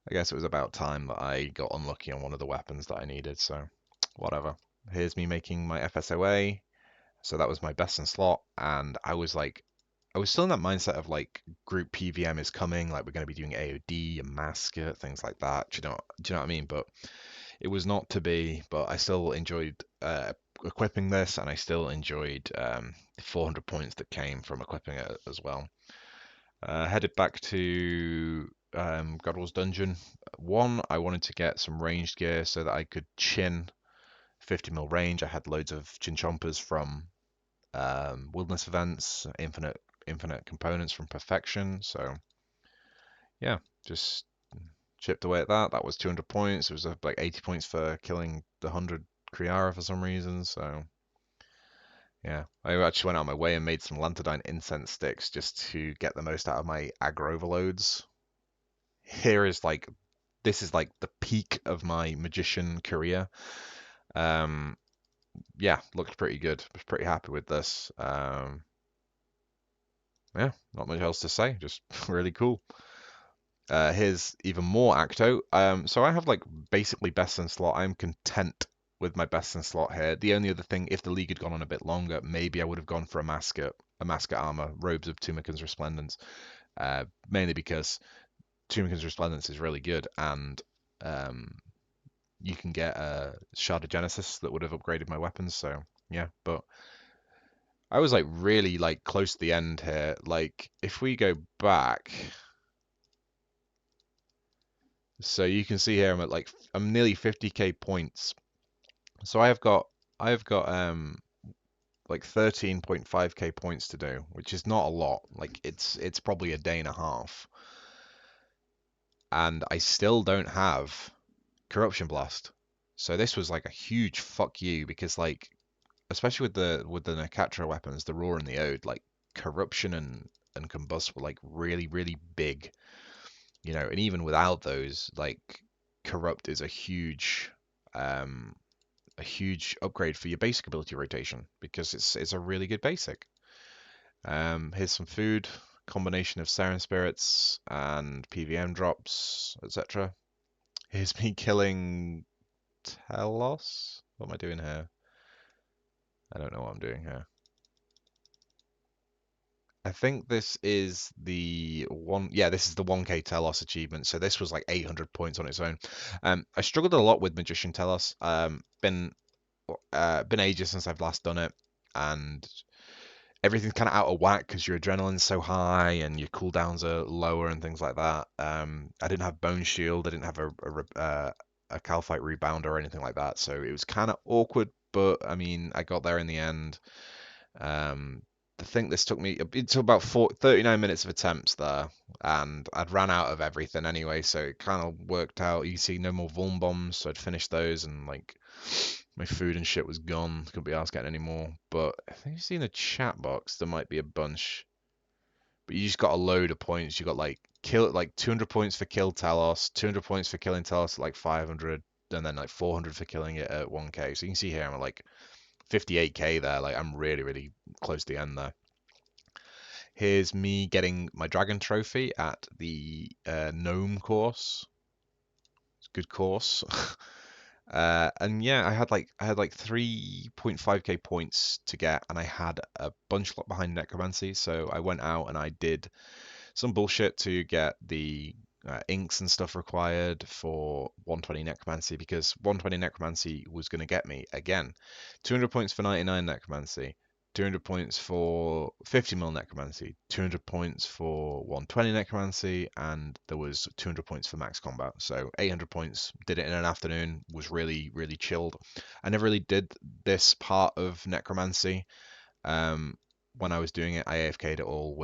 I guess it was about time that I got unlucky on one of the weapons that I needed. So whatever. Here's me making my FSOA. So that was my best in slot, and I was still in that mindset of like group PVM is coming, like we're going to be doing AOD and Mascot, things like that. Do you know what I mean? But it was not to be. But I still enjoyed equipping this, and I still enjoyed the 400 points that came from equipping it as well. Headed back to Godwall's Dungeon. One, I wanted to get some ranged gear so that I could chin 50 mil range. I had loads of chinchompers from wilderness events, infinite components from perfection. So yeah, just chipped away at that. That was 200 points. It was like 80 points for killing the 100 Kriara for some reason. So yeah, I actually went out of my way and made some Lantadine incense sticks just to get the most out of my aggro overloads. This is like the peak of my magician career. Yeah, looked pretty good. Was pretty happy with this. Yeah, not much else to say. Just really cool. Here's even more Acto. So I have like basically best in slot. I'm content with my best in slot here. The only other thing, if the league had gone on a bit longer, maybe I would have gone for a Mascot armor, Robes of Tumikin's Resplendence. Mainly because Tumikin's Resplendence is really good, and you can get a Shard of Genesis that would have upgraded my weapons. So yeah, but I was like really like close to the end here. Like if we go back, So you can see here I'm nearly 50k points. So I have got like 13.5k points to do, which is not a lot. Like it's probably a day and a half, and I still don't have Corruption Blast. So this was like a huge fuck you because like especially with the Nakatra weapons, the Roar and the Ode, like Corruption and Combust were like really really big, and even without those, like Corrupt is um a huge upgrade for your basic ability rotation because it's a really good basic. Here's some food, combination of Siren Spirits and PVM drops, etc. Here's me killing Telos. What am I doing here? I don't know what I'm doing here. I think this is the one. Yeah, this is the 1K Telos achievement. So this was like 800 points on its own. I struggled a lot with Magician Telos. Been ages since I've last done it, and everything's kind of out of whack because your adrenaline's so high and your cooldowns are lower and things like that. I didn't have Bone Shield. I didn't have a Calcite Rebounder or anything like that, so it was kind of awkward. But I mean, I got there in the end. Um, I think this took me it took about 39 minutes of attempts there, and I'd ran out of everything anyway, so it kind of worked out. You see, no more Vuln bombs, so I'd finished those, and like my food and shit was gone. Couldn't be asked getting any more. But I think you see in the chat box there might be a bunch, but you just got a load of points. You got like 200 points for kill Talos, 200 points for killing Talos at like 500, and then like 400 for killing it at 1k. So you can see here I'm at like 58k there. Like I'm really, really close to the end there. Here's me getting my dragon trophy at the gnome course. It's a good course. And yeah, I had like 3.5k points to get, and I had a bunch behind necromancy. So I went out and I did some bullshit to get the inks and stuff required for 120 necromancy because 120 necromancy was going to get me again 200 points for 99 necromancy, 200 points for 50 mil necromancy, 200 points for 120 necromancy, and there was 200 points for max combat. So 800 points, did it in an afternoon, was really really chilled. I never really did this part of necromancy. When I was doing it, I AFK'd it all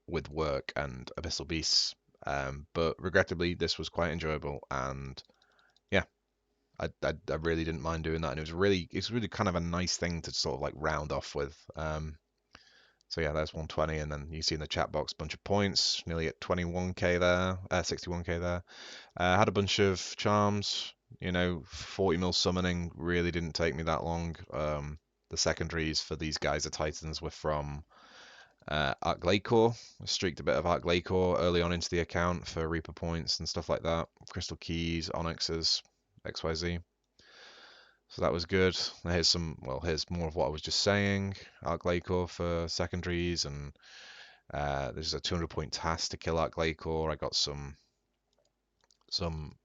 with work and Abyssal Beasts. But regrettably, this was quite enjoyable, and yeah, I really didn't mind doing that, and it's really kind of a nice thing to sort of like round off with. So yeah, there's 120, and then you see in the chat box bunch of points, nearly at 21k there, 61k there. Had a bunch of charms, 40 mil summoning really didn't take me that long. The secondaries for these guys, the Titans, were from Arc Glacor. I streaked a bit of Arc Glacor early on into the account for Reaper points and stuff like that. Crystal Keys, Onyxes, XYZ. So that was good. Here's more of what I was just saying. Arc Glacor for secondaries, and there's a 200 point task to kill Arc Glacor. I got some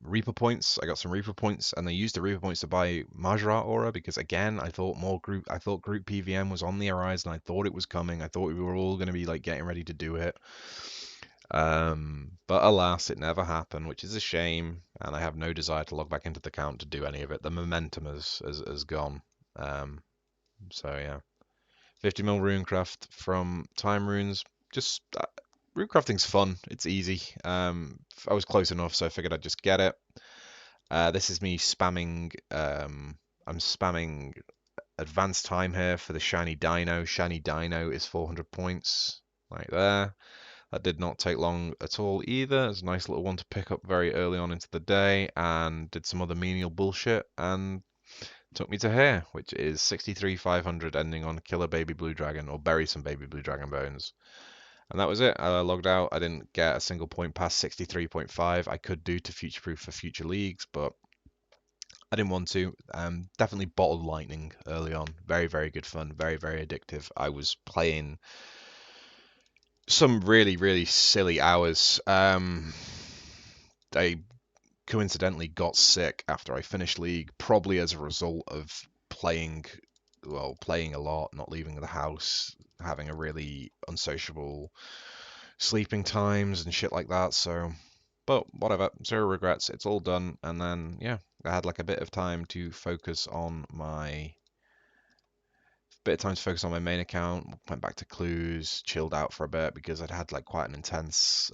Reaper points. I got some Reaper points, and I used the Reaper points to buy Majra Aura because again, I thought group PVM was on the horizon. I thought it was coming. I thought we were all going to be like getting ready to do it. But alas, it never happened, which is a shame, and I have no desire to log back into the account to do any of it. The momentum has gone. So yeah, 50 mil runecraft from Time Runes. Just runecrafting's fun. It's easy. I was close enough, so I figured I'd just get it. This is me spamming. I'm spamming advanced time here for the shiny dino. Shiny dino is 400 points right there. That did not take long at all either. It's a nice little one to pick up very early on into the day, and did some other menial bullshit and took me to here, which is 63,500 ending on kill a baby blue dragon or bury some baby blue dragon bones. And that was it. I logged out. I didn't get a single point past 63.5. I could do to future proof for future leagues, but I didn't want to. Definitely bottled lightning early on. Very, very good fun. Very, very addictive. I was playing some really, really silly hours. I coincidentally got sick after I finished League, probably as a result of playing a lot, not leaving the house, having a really unsociable sleeping times and shit like that. So But whatever, zero regrets. It's all done. And then yeah, I had like a bit of time to focus on my main account. Went back to Clues, chilled out for a bit because I'd had like quite an intense,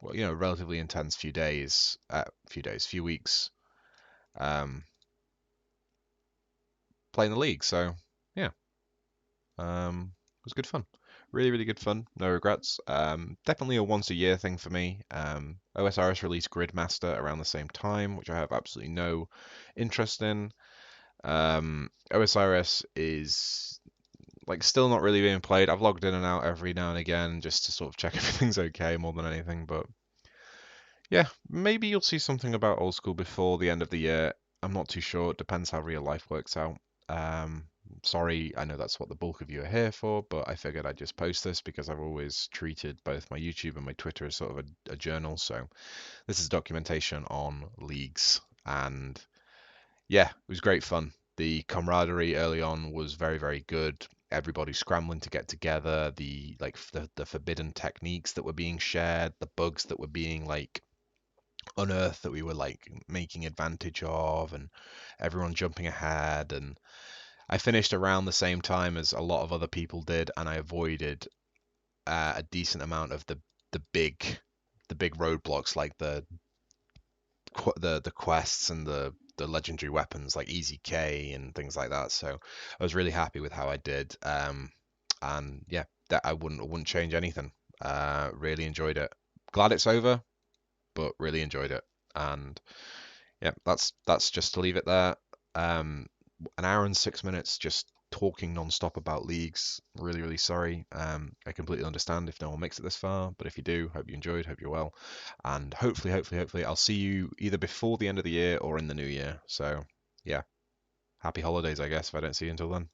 relatively intense few weeks, um, playing the league. So yeah, it was good fun. Really, really good fun. No regrets. Definitely a once a year thing for me. OSRS released Gridmaster around the same time, which I have absolutely no interest in. OSRS is like still not really being played. I've logged in and out every now and again just to sort of check everything's okay more than anything. But yeah, maybe you'll see something about old school before the end of the year. I'm not too sure. It depends how real life works out. Um, Sorry, I know that's what the bulk of you are here for, but I figured I'd just post this because I've always treated both my YouTube and my Twitter as sort of a journal. So this is documentation on leagues, and yeah, it was great fun. The camaraderie early on was very, very good. Everybody scrambling to get together, the forbidden techniques that were being shared, the bugs that were being like unearthed that we were like making advantage of, and everyone jumping ahead. And I finished around the same time as a lot of other people did, and I avoided a decent amount of the big the big roadblocks like the quests and the legendary weapons like Easy K and things like that. So I was really happy with how I did. And yeah, that I wouldn't change anything. Really enjoyed it. Glad it's over, but really enjoyed it. And yeah, that's just to leave it there. Um, an hour and 6 minutes just talking non-stop about leagues. Really, really sorry. I completely understand if no one makes it this far, but if you do, hope you enjoyed, hope you're well, and hopefully, I'll see you either before the end of the year or in the new year. So yeah, happy holidays, I guess, if I don't see you until then.